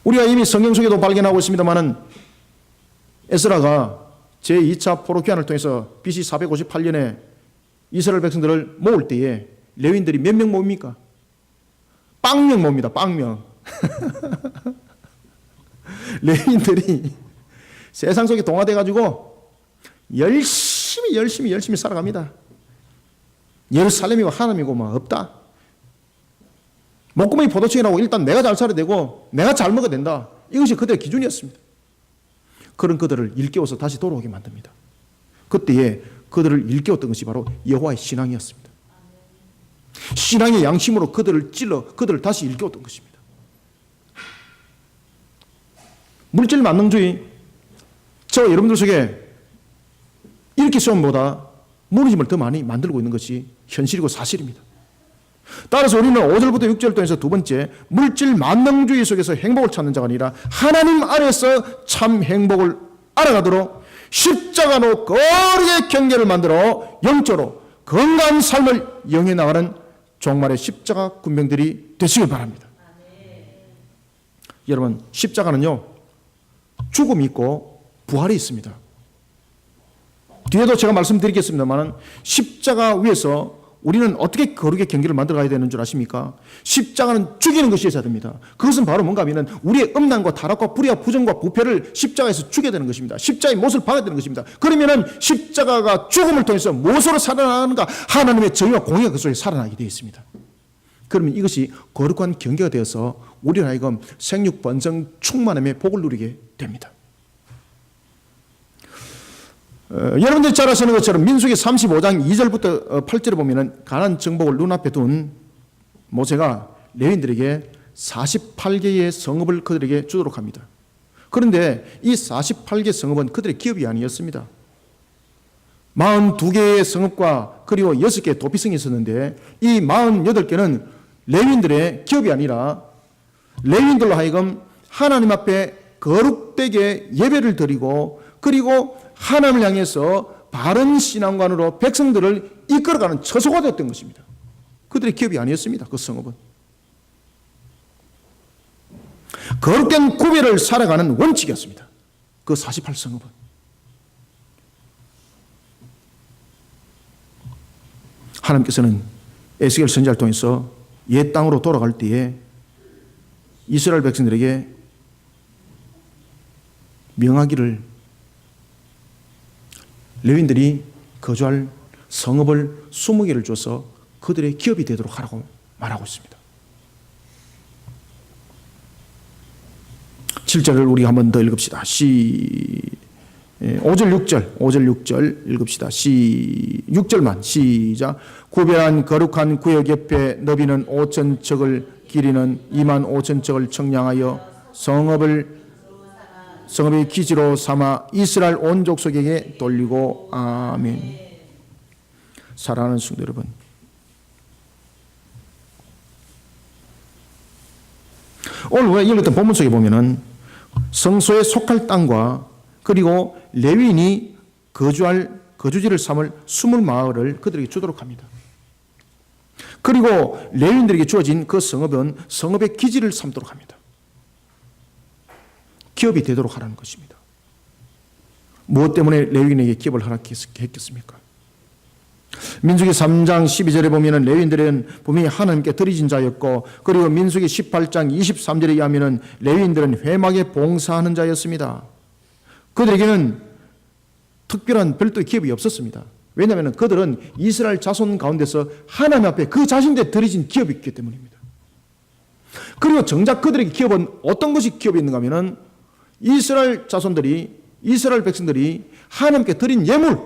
우리가 이미 성경 속에도 발견하고 있습니다만은 에스라가 제2차 포로기한을 통해서 BC 458년에 이스라엘 백성들을 모을 때에 레위인들이 몇 명 모입니까? 빵명 모입니다. 빵명. 레위인들이 세상 속에 동화돼가지고 열심히 살아갑니다. 예루살렘이고 하나님이고 뭐 없다. 목구멍이 포도청이라고 일단 내가 잘 살아야 되고 내가 잘 먹어야 된다. 이것이 그들의 기준이었습니다. 그런 그들을 일깨워서 다시 돌아오게 만듭니다. 그때에 그들을 일깨웠던 것이 바로 여호와의 신앙이었습니다. 신앙의 양심으로 그들을 찔러 그들을 다시 일깨웠던 것입니다. 물질 만능주의, 저 여러분들 속에 이렇게 시험보다 무너짐을 더 많이 만들고 있는 것이 현실이고 사실입니다. 따라서 우리는 5절부터 6절을 통해서 두 번째, 물질 만능주의 속에서 행복을 찾는 자가 아니라 하나님 안에서 참 행복을 알아가도록 십자가로 거룩의 경계를 만들어 영적으로 건강한 삶을 영해 나가는 종말의 십자가 군병들이 되시길 바랍니다. 여러분, 십자가는요, 죽음이 있고 부활이 있습니다. 뒤에도 제가 말씀드리겠습니다만 십자가 위에서 우리는 어떻게 거룩의 경계를 만들어가야 되는 줄 아십니까? 십자가는 죽이는 것이 있어야 됩니다. 그것은 바로 뭔가 하면 우리의 음란과 타락과 불의와 부정과 부패를 십자가에서 죽여야 되는 것입니다. 십자가의 못을 박아야 되는 것입니다. 그러면은 십자가가 죽음을 통해서 무엇으로 살아나는가? 하나님의 정의와 공의가 그 속에 살아나게 되어 있습니다. 그러면 이것이 거룩한 경계가 되어서 우리를 하여금 생육 번성 충만함의 복을 누리게 됩니다. 여러분들이 잘 아시는 것처럼 민수기 35장 2절부터 8절에 보면은 가나안 정복을 눈앞에 둔 모세가 레위인들에게 48개의 성읍을 그들에게 주도록 합니다. 그런데 이 48개 성읍은 그들의 기업이 아니었습니다. 42개의 성읍과 그리고 6개의 도피성이 있었는데 이 48개는 레위인들의 기업이 아니라 레위인들로 하여금 하나님 앞에 거룩되게 예배를 드리고 그리고 하나님을 향해서 바른 신앙관으로 백성들을 이끌어가는 처소가 되었던 것입니다. 그들의 기업이 아니었습니다. 그 성읍은. 거룩된 구별을 살아가는 원칙이었습니다. 그 48성읍은. 하나님께서는 에스겔 선지자를 통해서 옛 땅으로 돌아갈 때에 이스라엘 백성들에게 명하기를 레위인들이 거주할 성읍을 20개를 줘서 그들의 기업이 되도록 하라고 말하고 있습니다. 7절을 우리 한 번 더 읽읍시다. 5절 6절 읽읍시다. 6절만 시작. 구별한 거룩한 구역 옆에 너비는 5,000척을 길이는 25,000척을 청량하여 성읍의 기지로 삼아 이스라엘 온 족속에게 돌리고 아멘. 사랑하는 성도 여러분, 오늘 우리가 읽었던 본문 속에 보면은 성소에 속할 땅과 그리고 레위인이 거주지를 삼을 20마을을 그들에게 주도록 합니다. 그리고 레위인들에게 주어진 그 성읍은 성읍의 기지를 삼도록 합니다. 기업이 되도록 하라는 것입니다. 무엇 때문에 레위인에게 기업을 허락했겠습니까? 민수기 3장 12절에 보면 레위인들은 분명히 하나님께 드리진 자였고 그리고 민수기 18장 23절에 의하면 레위인들은 회막에 봉사하는 자였습니다. 그들에게는 특별한 별도의 기업이 없었습니다. 왜냐하면 그들은 이스라엘 자손 가운데서 하나님 앞에 그 자신들의 드리진 기업이 있기 때문입니다. 그리고 정작 그들에게 기업은 어떤 것이 기업이 있는가 하면 이스라엘 자손들이 이스라엘 백성들이 하나님께 드린 예물,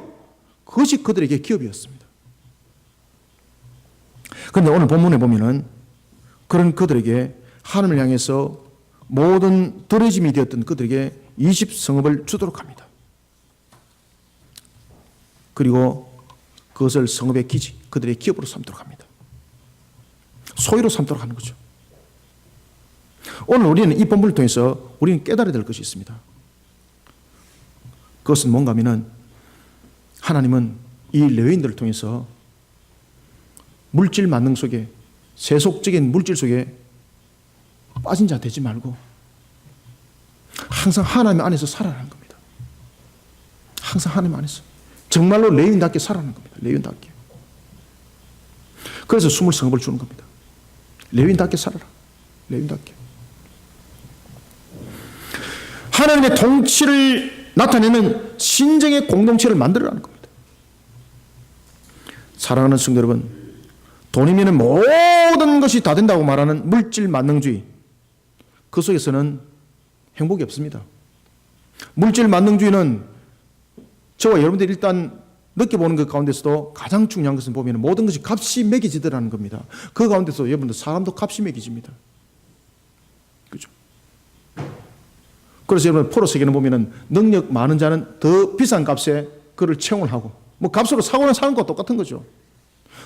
그것이 그들에게 기업이었습니다. 그런데 오늘 본문에 보면은 그런 그들에게 하나님을 향해서 모든 드려짐이 되었던 그들에게 20성읍을 주도록 합니다. 그리고 그것을 성읍의 기지, 그들의 기업으로 삼도록 합니다. 소유로 삼도록 하는 거죠. 오늘 우리는 이 본문을 통해서 우리는 깨달아야 될 것이 있습니다. 그것은 뭔가 하면은 하나님은 이 레위인들을 통해서 물질 만능 속에, 세속적인 물질 속에 빠진 자 되지 말고 항상 하나님 안에서 살아가는 겁니다. 항상 하나님 안에서 정말로 레위인답게 살아가는 겁니다. 레위인답게. 그래서 숨을 성읍을 주는 겁니다. 레위인답게 살아라. 레위인답게. 하나님의 통치를 나타내는 신정의 공동체를 만들어라는 겁니다. 사랑하는 성도 여러분, 돈이면 모든 것이 다 된다고 말하는 물질 만능주의, 그 속에서는 행복이 없습니다. 물질 만능주의는 저와 여러분들이 일단 느껴보는 것 가운데서도 가장 중요한 것은 보면 모든 것이 값이 매겨지더라는 겁니다. 그 가운데서 여러분들 사람도 값이 매겨집니다. 그죠? 그래서 여러분 포로 세계는 보면은 능력 많은 자는 더 비싼 값에 그를 채용을 하고, 뭐 값으로 사고는 사는 것과 똑같은 거죠.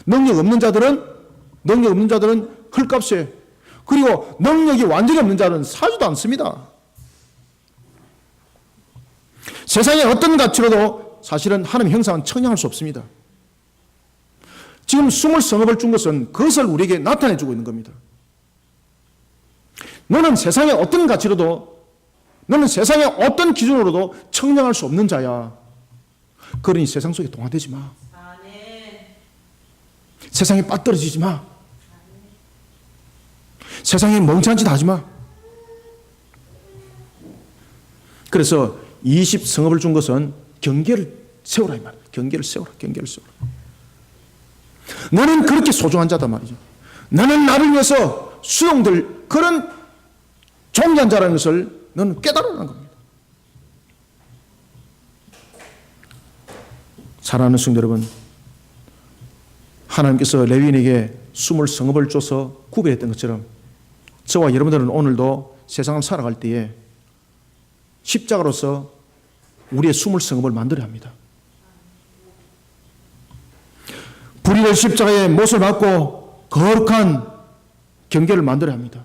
능력 없는 자들은 헐값에, 그리고 능력이 완전히 없는 자는 사지도 않습니다. 세상의 어떤 가치로도 사실은 하나님의 형상은 청량할 수 없습니다. 지금 숨을 성읍을 준 것은 그것을 우리에게 나타내 주고 있는 겁니다. 너는 세상의 어떤 가치로도, 너는 세상의 어떤 기준으로도 청량할 수 없는 자야. 그러니 세상 속에 동화되지 마. 세상에 빠뜨려지지 마. 세상에 멍청한 짓 하지 마. 그래서 20 성읍을 준 것은 경계를 세우라 이 말이야. 경계를 세우라. 너는 그렇게 소중한 자다 말이죠. 너는 나를 위해서 수용될 그런 존귀한 자라는 것을 너는 깨달으라는 겁니다. 사랑하는 성도 여러분, 하나님께서 레위인에게 20 성읍을 줘서 구별했던 것처럼 저와 여러분들은 오늘도 세상을 살아갈 때에 십자가로서 우리의 20 성읍을 만들어야 합니다. 불의를 십자가의 못을 받고 거룩한 경계를 만들어야 합니다.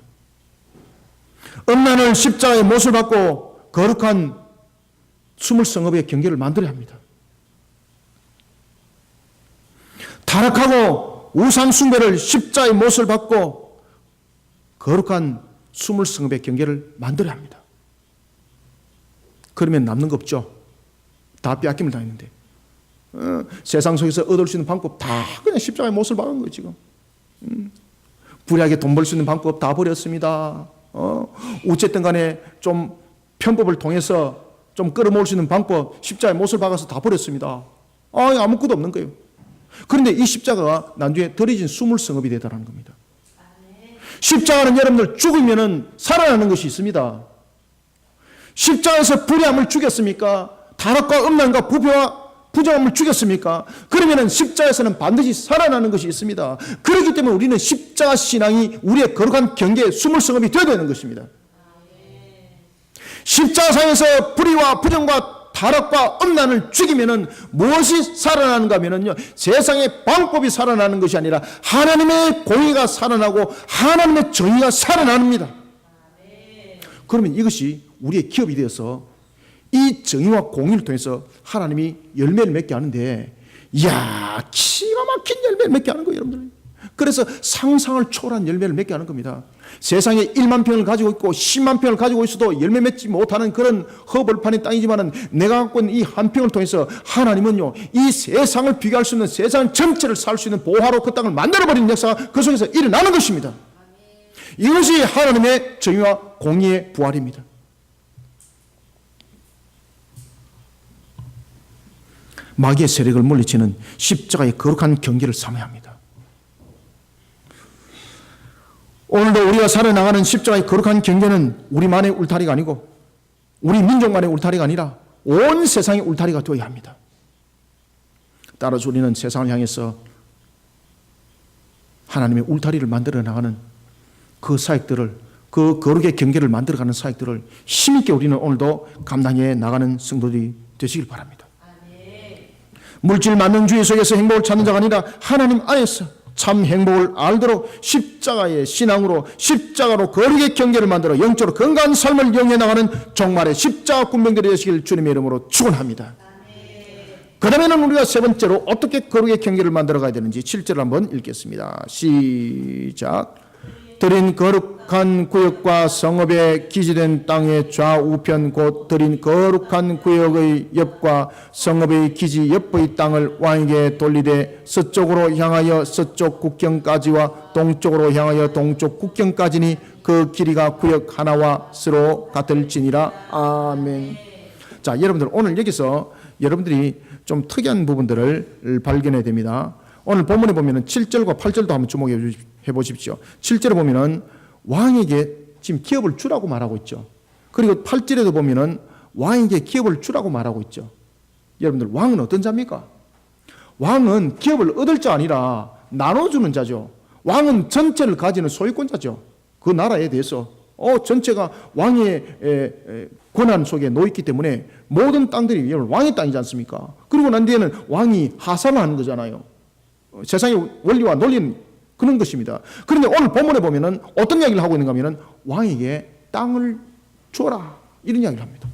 음란을 십자가의 못을 받고 거룩한 20 성읍의 경계를 만들어야 합니다. 타락하고 우상 숭배를 십자가의 못을 받고 거룩한 20 성읍의 경계를 만들어야 합니다. 그러면 남는 거 없죠. 다 빼앗김을 당했는데 세상 속에서 얻을 수 있는 방법 다 그냥 십자가의 못을 박은 거예요. 지금 불의하게 돈 벌 수 있는 방법 다 버렸습니다. 어쨌든 간에 좀 편법을 통해서 좀 끌어모을 수 있는 방법 십자가의 못을 박아서 다 버렸습니다. 아무것도 없는 거예요. 그런데 이 십자가가 나중에 더러진 20 성읍이 되더라는 겁니다. 십자가는 여러분들 죽으면은 살아나는 것이 있습니다. 십자가에서 불의함을 죽였습니까? 타락과 음란과 부패와 부정함을 죽였습니까? 그러면은 십자가에서는 반드시 살아나는 것이 있습니다. 그렇기 때문에 우리는 십자가 신앙이 우리의 거룩한 경계의 20 성읍이 되어야 되는 것입니다. 십자가상에서 불의와 부정과 타락과 음란을 죽이면은 무엇이 살아나는가 하면은요, 세상의 방법이 살아나는 것이 아니라 하나님의 공의가 살아나고 하나님의 정의가 살아납니다. 그러면 이것이 우리의 기업이 되어서 이 정의와 공의를 통해서 하나님이 열매를 맺게 하는데, 이야, 기가 막힌 열매를 맺게 하는 거예요, 여러분들. 그래서 상상을 초월한 열매를 맺게 하는 겁니다. 세상에 1만 평을 가지고 있고 10만 평을 가지고 있어도 열매 맺지 못하는 그런 허벌판의 땅이지만은 내가 갖고 있는 이 한 평을 통해서 하나님은요, 이 세상을 비교할 수 있는 세상 전체를 살 수 있는 보화로 그 땅을 만들어버리는 역사가 그 속에서 일어나는 것입니다. 이것이 하나님의 정의와 공의의 부활입니다. 마귀의 세력을 물리치는 십자가의 거룩한 경계를 삼아야 합니다. 오늘도 우리가 살아나가는 십자가의 거룩한 경계는 우리만의 울타리가 아니고 우리 민족만의 울타리가 아니라 온 세상의 울타리가 되어야 합니다. 따라서 우리는 세상을 향해서 하나님의 울타리를 만들어 나가는 그 사역들을, 그 거룩의 경계를 만들어가는 사역들을 힘있게 우리는 오늘도 감당해 나가는 성도들이 되시길 바랍니다. 물질 만능주의 속에서 행복을 찾는 자가 아니라 하나님 안에서 참 행복을 알도록 십자가의 신앙으로 십자가로 거룩의 경계를 만들어 영적으로 건강한 삶을 영위해 나가는 종말의 십자가 군병들이 되시길 주님의 이름으로 축원합니다. 그러면 우리가 세 번째로 어떻게 거룩의 경계를 만들어 가야 되는지 7절을 한번 읽겠습니다. 시작. 드린 거룩한 구역과 성읍에 기지된 땅의 좌우편 곧 드린 거룩한 구역의 옆과 성읍의 기지 옆의 땅을 왕에게 돌리되 서쪽으로 향하여 서쪽 국경까지와 동쪽으로 향하여 동쪽 국경까지니 그 길이가 구역 하나와 서로 같을지니라. 아멘. 자, 여러분들 오늘 여기서 여러분들이 좀 특이한 부분들을 발견해야 됩니다. 오늘 본문에 보면은 7절과 8절도 한번 주목해 보십시오. 7절에 보면은 왕에게 지금 기업을 주라고 말하고 있죠. 그리고 8절에도 보면은 왕에게 기업을 주라고 말하고 있죠. 여러분들 왕은 어떤 자입니까? 왕은 기업을 얻을 자 아니라 나눠주는 자죠. 왕은 전체를 가지는 소유권자죠. 그 나라에 대해서 전체가 왕의 권한 속에 놓여있기 때문에 모든 땅들이 왕의 땅이지 않습니까? 그리고 난 뒤에는 왕이 하산을 하는 거잖아요. 세상의 원리와 논리는 그런 것입니다. 그런데 오늘 본문에 보면은 어떤 이야기를 하고 있는가 하면은 왕에게 땅을 주어라 이런 이야기를 합니다.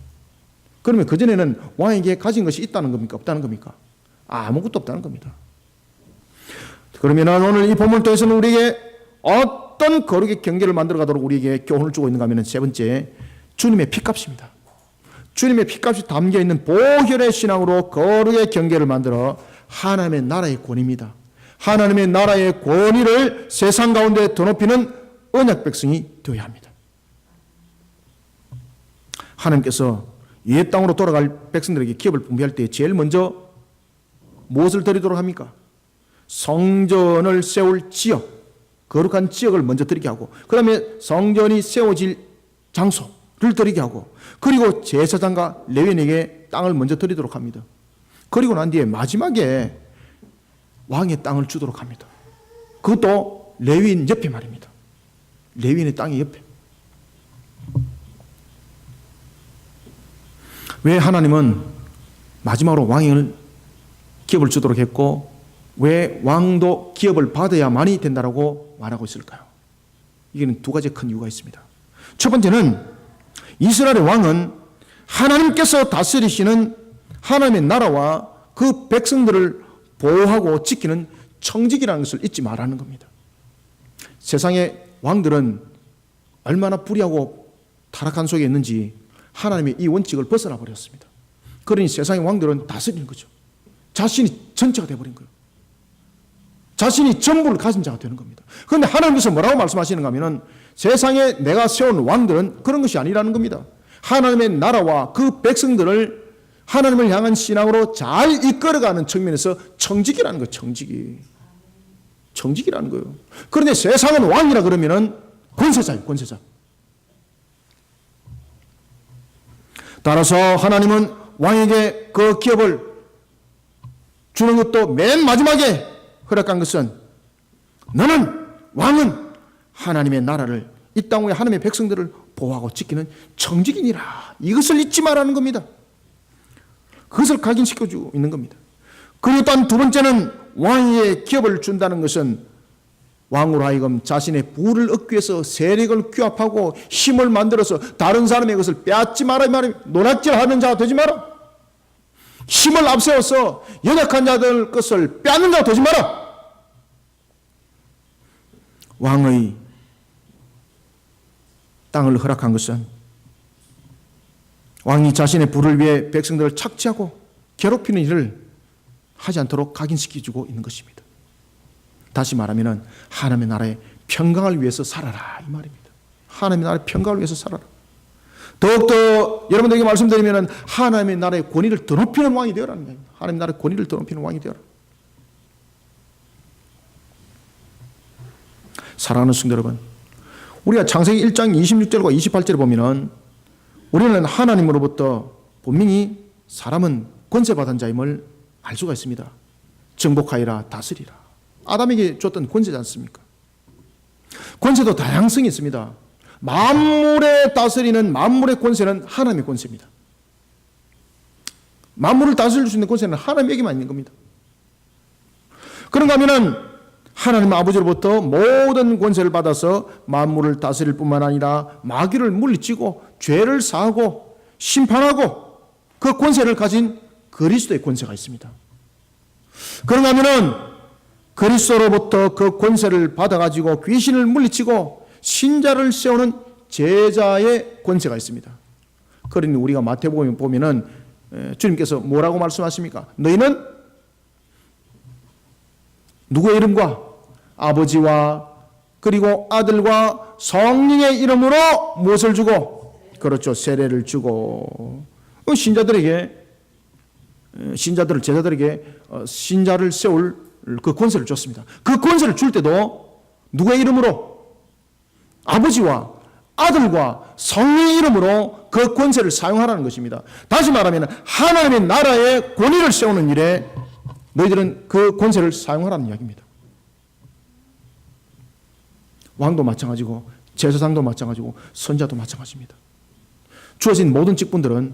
그러면 그전에는 왕에게 가진 것이 있다는 겁니까? 없다는 겁니까? 아무것도 없다는 겁니다. 그러면 오늘 이 본문을 통해서는 우리에게 어떤 거룩의 경계를 만들어 가도록 우리에게 교훈을 주고 있는가 하면 세 번째, 주님의 피값입니다. 주님의 피값이 담겨 있는 보혈의 신앙으로 거룩의 경계를 만들어 하나님의 나라의 권위입니다. 하나님의 나라의 권위를 세상 가운데 드높이는 언약 백성이 되어야 합니다. 하나님께서 옛 땅으로 돌아갈 백성들에게 기업을 분배할 때 제일 먼저 무엇을 드리도록 합니까? 성전을 세울 지역, 거룩한 지역을 먼저 드리게 하고, 그 다음에 성전이 세워질 장소를 드리게 하고, 그리고 제사장과 레위인에게 땅을 먼저 드리도록 합니다. 그리고 난 뒤에 마지막에 왕의 땅을 주도록 합니다. 그것도 레위인 옆에 말입니다. 레위인의 땅의 옆에. 왜 하나님은 마지막으로 왕을 기업을 주도록 했고 왜 왕도 기업을 받아야만이 된다라고 말하고 있을까요? 이게는 두 가지 큰 이유가 있습니다. 첫 번째는 이스라엘의 왕은 하나님께서 다스리시는 하나님의 나라와 그 백성들을 보호하고 지키는 청직이라는 것을 잊지 말라는 겁니다. 세상의 왕들은 얼마나 불의하고 타락한 속에 있는지 하나님의 이 원칙을 벗어나 버렸습니다. 그러니 세상의 왕들은 다스리는 거죠. 자신이 전체가 되어버린 거예요. 자신이 전부를 가진 자가 되는 겁니다. 그런데 하나님께서 뭐라고 말씀하시는가 하면 세상에 내가 세운 왕들은 그런 것이 아니라는 겁니다. 하나님의 나라와 그 백성들을 하나님을 향한 신앙으로 잘 이끌어가는 측면에서 청직이라는 거예요. 청직이라는 거예요. 그런데 세상은 왕이라 그러면은 권세자예요. 권세자. 따라서 하나님은 왕에게 그 기업을 주는 것도 맨 마지막에 허락한 것은 너는 왕은 하나님의 나라를 이 땅 위에 하나님의 백성들을 보호하고 지키는 청직이니라. 이것을 잊지 말라는 겁니다. 그것을 각인시켜주고 있는 겁니다. 그리고 또 두 번째는 왕에게 기업을 준다는 것은 왕으로 하여금 자신의 부를 얻기 위해서 세력을 규합하고 힘을 만들어서 다른 사람의 것을 빼앗지 마라 이 말입니다. 노략질하는 자가 되지 마라. 힘을 앞세워서 연약한 자들 것을 빼앗는 자가 되지 마라. 왕의 땅을 허락한 것은 왕이 자신의 부를 위해 백성들을 착취하고 괴롭히는 일을 하지 않도록 각인시켜주고 있는 것입니다. 다시 말하면 하나님의 나라의 평강을 위해서 살아라 이 말입니다. 하나님의 나라의 평강을 위해서 살아라. 더욱더 여러분들에게 말씀드리면 하나님의 나라의 권위를 더 높이는 왕이 되어라는 거예요. 하나님의 나라의 권위를 더 높이는 왕이 되어라. 사랑하는 성도 여러분, 우리가 창세기 1장 26절과 28절을 보면 우리는 하나님으로부터 분명히 사람은 권세받은 자임을 알 수가 있습니다. 정복하여라 다스리라. 아담에게 줬던 권세지 않습니까? 권세도 다양성이 있습니다. 만물에 다스리는 만물의 권세는 하나님의 권세입니다. 만물을 다스릴 수 있는 권세는 하나님에게만 있는 겁니다. 그런가 하면 하나님 아버지로부터 모든 권세를 받아서 만물을 다스릴 뿐만 아니라 마귀를 물리치고 죄를 사하고 심판하고 그 권세를 가진 그리스도의 권세가 있습니다. 그런가 하면은 그리스도로부터 그 권세를 받아가지고 귀신을 물리치고 신자를 세우는 제자의 권세가 있습니다. 그러니 우리가 마태복음에 보면은 주님께서 뭐라고 말씀하십니까? 너희는 누구의 이름과 아버지와 그리고 아들과 성령의 이름으로 무엇을 주고, 그렇죠, 세례를 주고, 제자들에게 신자를 세울 그 권세를 줬습니다. 그 권세를 줄 때도 누구의 이름으로? 아버지와 아들과 성령의 이름으로 그 권세를 사용하라는 것입니다. 다시 말하면 하나님의 나라의 권위를 세우는 일에 너희들은 그 권세를 사용하라는 이야기입니다. 왕도 마찬가지고 제사장도 마찬가지고 선자도 마찬가지입니다. 주어진 모든 직분들은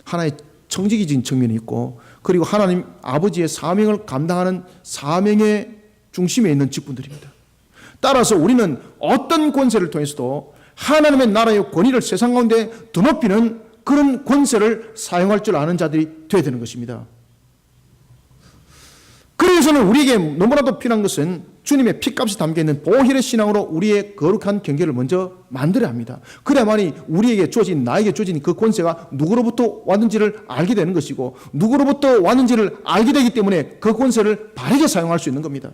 하나의 청지기적인 측면이 있고, 그리고 하나님 아버지의 사명을 감당하는 사명의 중심에 있는 직분들입니다. 따라서 우리는 어떤 권세를 통해서도 하나님의 나라의 권위를 세상 가운데 드높이는 그런 권세를 사용할 줄 아는 자들이 되어야 되는 것입니다. 그래서는 우리에게 너무나도 필요한 것은 주님의 피값이 담겨있는 보혈의 신앙으로 우리의 거룩한 경계를 먼저 만들어야 합니다. 그래야만이 우리에게 주어진, 나에게 주어진 그 권세가 누구로부터 왔는지를 알게 되는 것이고, 누구로부터 왔는지를 알게 되기 때문에 그 권세를 바르게 사용할 수 있는 겁니다.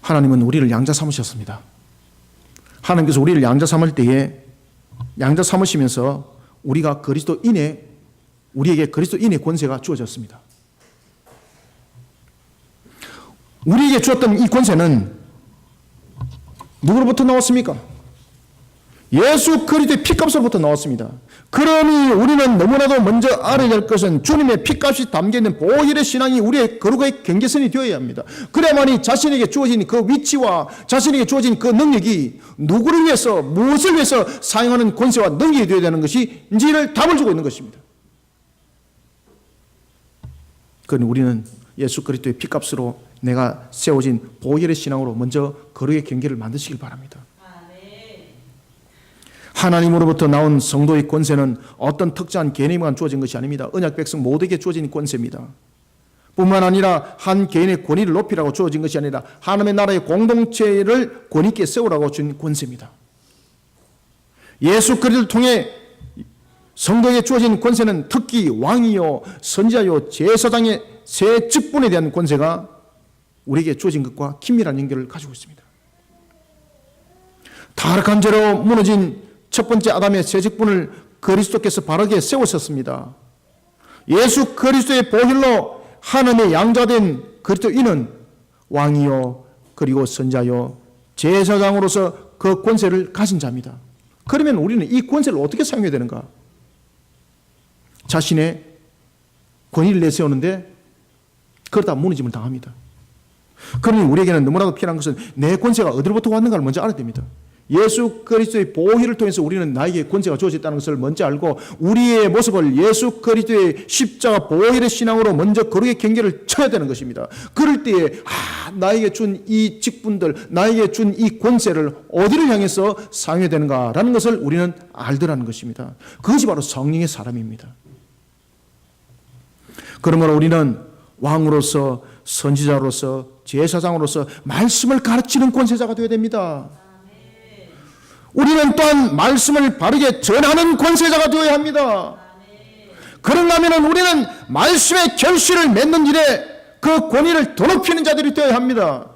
하나님은 우리를 양자 삼으셨습니다. 하나님께서 우리를 양자 삼을 때에 양자 삼으시면서 우리가 우리에게 그리스도인의 권세가 주어졌습니다. 우리에게 주었던 이 권세는 누구로부터 나왔습니까? 예수 그리스도의 피값으로부터 나왔습니다. 그러니 우리는 너무나도 먼저 알아야 될 것은 주님의 피값이 담겨있는 보혈의 신앙이 우리의 거룩의 경계선이 되어야 합니다. 그래야만이 자신에게 주어진 그 위치와 자신에게 주어진 그 능력이 누구를 위해서, 무엇을 위해서 사용하는 권세와 능력이 되어야 되는 것인지를 답을 주고 있는 것입니다. 그러니 우리는 예수 그리스도의 피값으로 내가 세워진 보혈의 신앙으로 먼저 거룩의 경계를 만드시길 바랍니다. 하나님으로부터 나온 성도의 권세는 어떤 특정한 개인에게만 주어진 것이 아닙니다. 언약 백성 모두에게 주어진 권세입니다. 뿐만 아니라 한 개인의 권위를 높이라고 주어진 것이 아니라 하나님의 나라의 공동체를 권위 있게 세우라고 준 권세입니다. 예수 그리스도를 통해 성도에게 주어진 권세는 특히 왕이요 선지자요 제사장의 세 직분에 대한 권세가 우리에게 주어진 것과 긴밀한 연결을 가지고 있습니다. 타락한 죄로 무너진 첫 번째 아담의 세 직분을 그리스도께서 바르게 세우셨습니다. 예수 그리스도의 보혈로 하나님의 양자된 그리스도인은 왕이요 그리고 선자요 제사장으로서 그 권세를 가진 자입니다. 그러면 우리는 이 권세를 어떻게 사용해야 되는가? 자신의 권위를 내세우는데 그러다 무너짐을 당합니다. 그러니 우리에게는 너무나도 필요한 것은 내 권세가 어디로부터 왔는가를 먼저 알아야 됩니다. 예수 그리스도의 보혈을 통해서 우리는 나에게 권세가 주어졌다는 것을 먼저 알고 우리의 모습을 예수 그리스도의 십자가 보혈의 신앙으로 먼저 거룩의 경계를 쳐야 되는 것입니다. 그럴 때에 나에게 준 이 직분들, 나에게 준 이 권세를 어디를 향해서 사용해야 되는가라는 것을 우리는 알더라는 것입니다. 그것이 바로 성령의 사람입니다. 그러므로 우리는 왕으로서 선지자로서 제사장으로서 말씀을 가르치는 권세자가 되어야 됩니다. 우리는 또한 말씀을 바르게 전하는 권세자가 되어야 합니다. 그런가 하면 우리는 말씀의 결실을 맺는 일에 그 권위를 더높이는 자들이 되어야 합니다.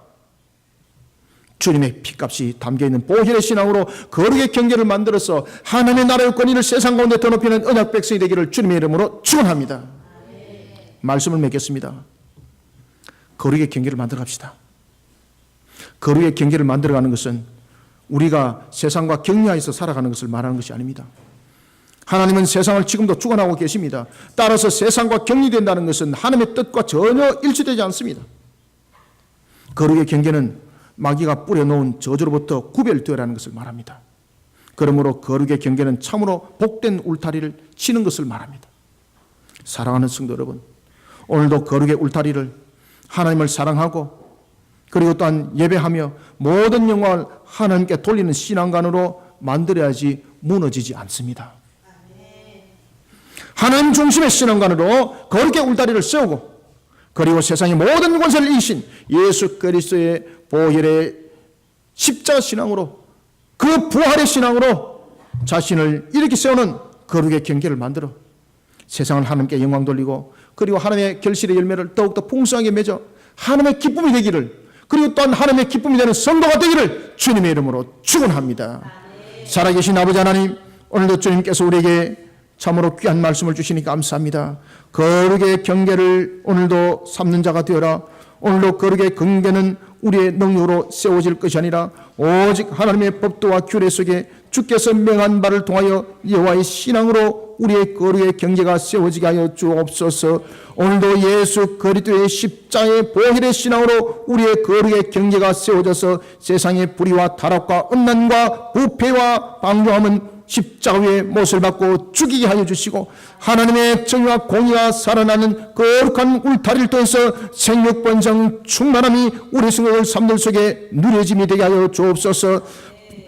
주님의 피값이 담겨있는 보혈의 신앙으로 거룩의 경계를 만들어서 하나님의 나라의 권위를 세상 가운데 더높이는 언약 백성이 되기를 주님의 이름으로 축원합니다. 말씀을 맺겠습니다. 거룩의 경계를 만들어 갑시다. 거룩의 경계를 만들어가는 것은 우리가 세상과 격리하여서 살아가는 것을 말하는 것이 아닙니다. 하나님은 세상을 지금도 주관하고 계십니다. 따라서 세상과 격리된다는 것은 하나님의 뜻과 전혀 일치되지 않습니다. 거룩의 경계는 마귀가 뿌려놓은 저주로부터 구별되어라는 것을 말합니다. 그러므로 거룩의 경계는 참으로 복된 울타리를 치는 것을 말합니다. 사랑하는 성도 여러분, 오늘도 거룩의 울타리를 하나님을 사랑하고 그리고 또한 예배하며 모든 영광을 하나님께 돌리는 신앙관으로 만들어야지 무너지지 않습니다. 하나님 중심의 신앙관으로 거룩의 울타리를 세우고 그리고 세상의 모든 권세를 이기신 예수 그리스도의 보혈의 십자가 신앙으로 그 부활의 신앙으로 자신을 이렇게 세우는 거룩의 경계를 만들어 세상을 하나님께 영광 돌리고 그리고 하나님의 결실의 열매를 더욱더 풍성하게 맺어 하나님의 기쁨이 되기를 그리고 또한 하나님의 기쁨이 되는 성도가 되기를 주님의 이름으로 축원합니다. 살아계신 아버지 하나님, 오늘도 주님께서 우리에게 참으로 귀한 말씀을 주시니 감사합니다. 거룩의 경계를 오늘도 삼는 자가 되어라. 오늘도 거룩의 경계는 우리의 능력으로 세워질 것이 아니라 오직 하나님의 법도와 규례 속에 주께서 명한 바를 통하여 여호와의 신앙으로 우리의 거룩의 경계가 세워지게 하여 주옵소서. 오늘도 예수 그리스도의 십자가의 보혈의 신앙으로 우리의 거룩의 경계가 세워져서 세상의 불의와 타락과 음란과 부패와 방종함은 십자가 위에 못을 받고 죽이게 하여 주시고 하나님의 정의와 공의가 살아나는 거룩한 울타리를 통해서 생육번성 충만함이 우리 성도들 삶들 속에 누려짐이 되게 하여 주옵소서.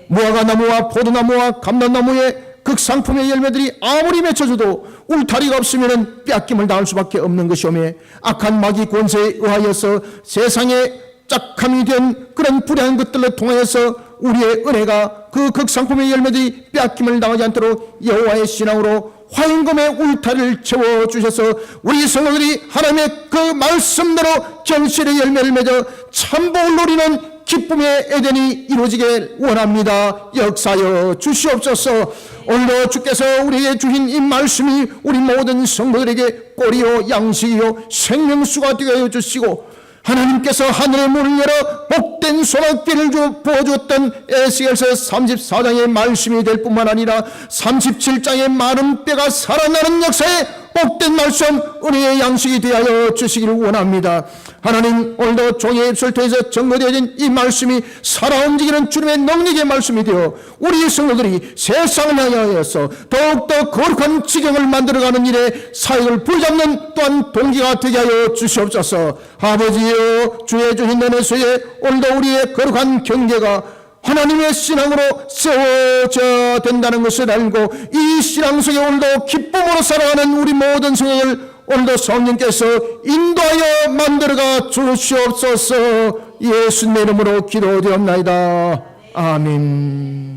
무화과 나무와 포도나무와 감람나무의 극상품의 열매들이 아무리 맺혀져도 울타리가 없으면 뺏김을 당할 수밖에 없는 것이오며 악한 마귀 권세에 의하여서 세상에 짝함이 된 그런 불의한 것들을 통하여서 우리의 은혜가 그 극상품의 열매들이 뺏김을 당하지 않도록 여호와의 신앙으로 화인검의 울타리를 채워주셔서 우리 성도들이 하나님의 그 말씀대로 결실의 열매를 맺어 참복을 누리는 기쁨의 에덴이 이루어지길 원합니다. 역사여 주시옵소서. 오늘도 주께서 우리에게 주신 이 말씀이 우리 모든 성도들에게 꼬리요 양식이요 생명수가 되게 하여 주시고 하나님께서 하늘의 문을 열어 복된 소낙비를 부어주었던 에스겔서 34장의 말씀이 될 뿐만 아니라 37장의 마른 뼈가 살아나는 역사에 복된 말씀 은혜의 양식이 되어 주시기를 원합니다. 하나님, 오늘도 종의 입술 통해서 증거되어진 이 말씀이 살아 움직이는 주님의 능력의 말씀이 되어 우리 성도들이 세상을 향하여서 더욱더 거룩한 지경을 만들어가는 일에 사역을 부여잡는 또한 동기가 되게 하여 주시옵소서. 아버지여, 주의 주신 은혜 속에 오늘도 우리의 거룩한 경계가 하나님의 신앙으로 세워져야 된다는 것을 알고 이 신앙 속에 오늘도 기쁨으로 살아가는 우리 모든 성도들 오늘도 성령께서 인도하여 만들어가 주시옵소서. 예수님의 이름으로 기도드렸나이다. 아멘.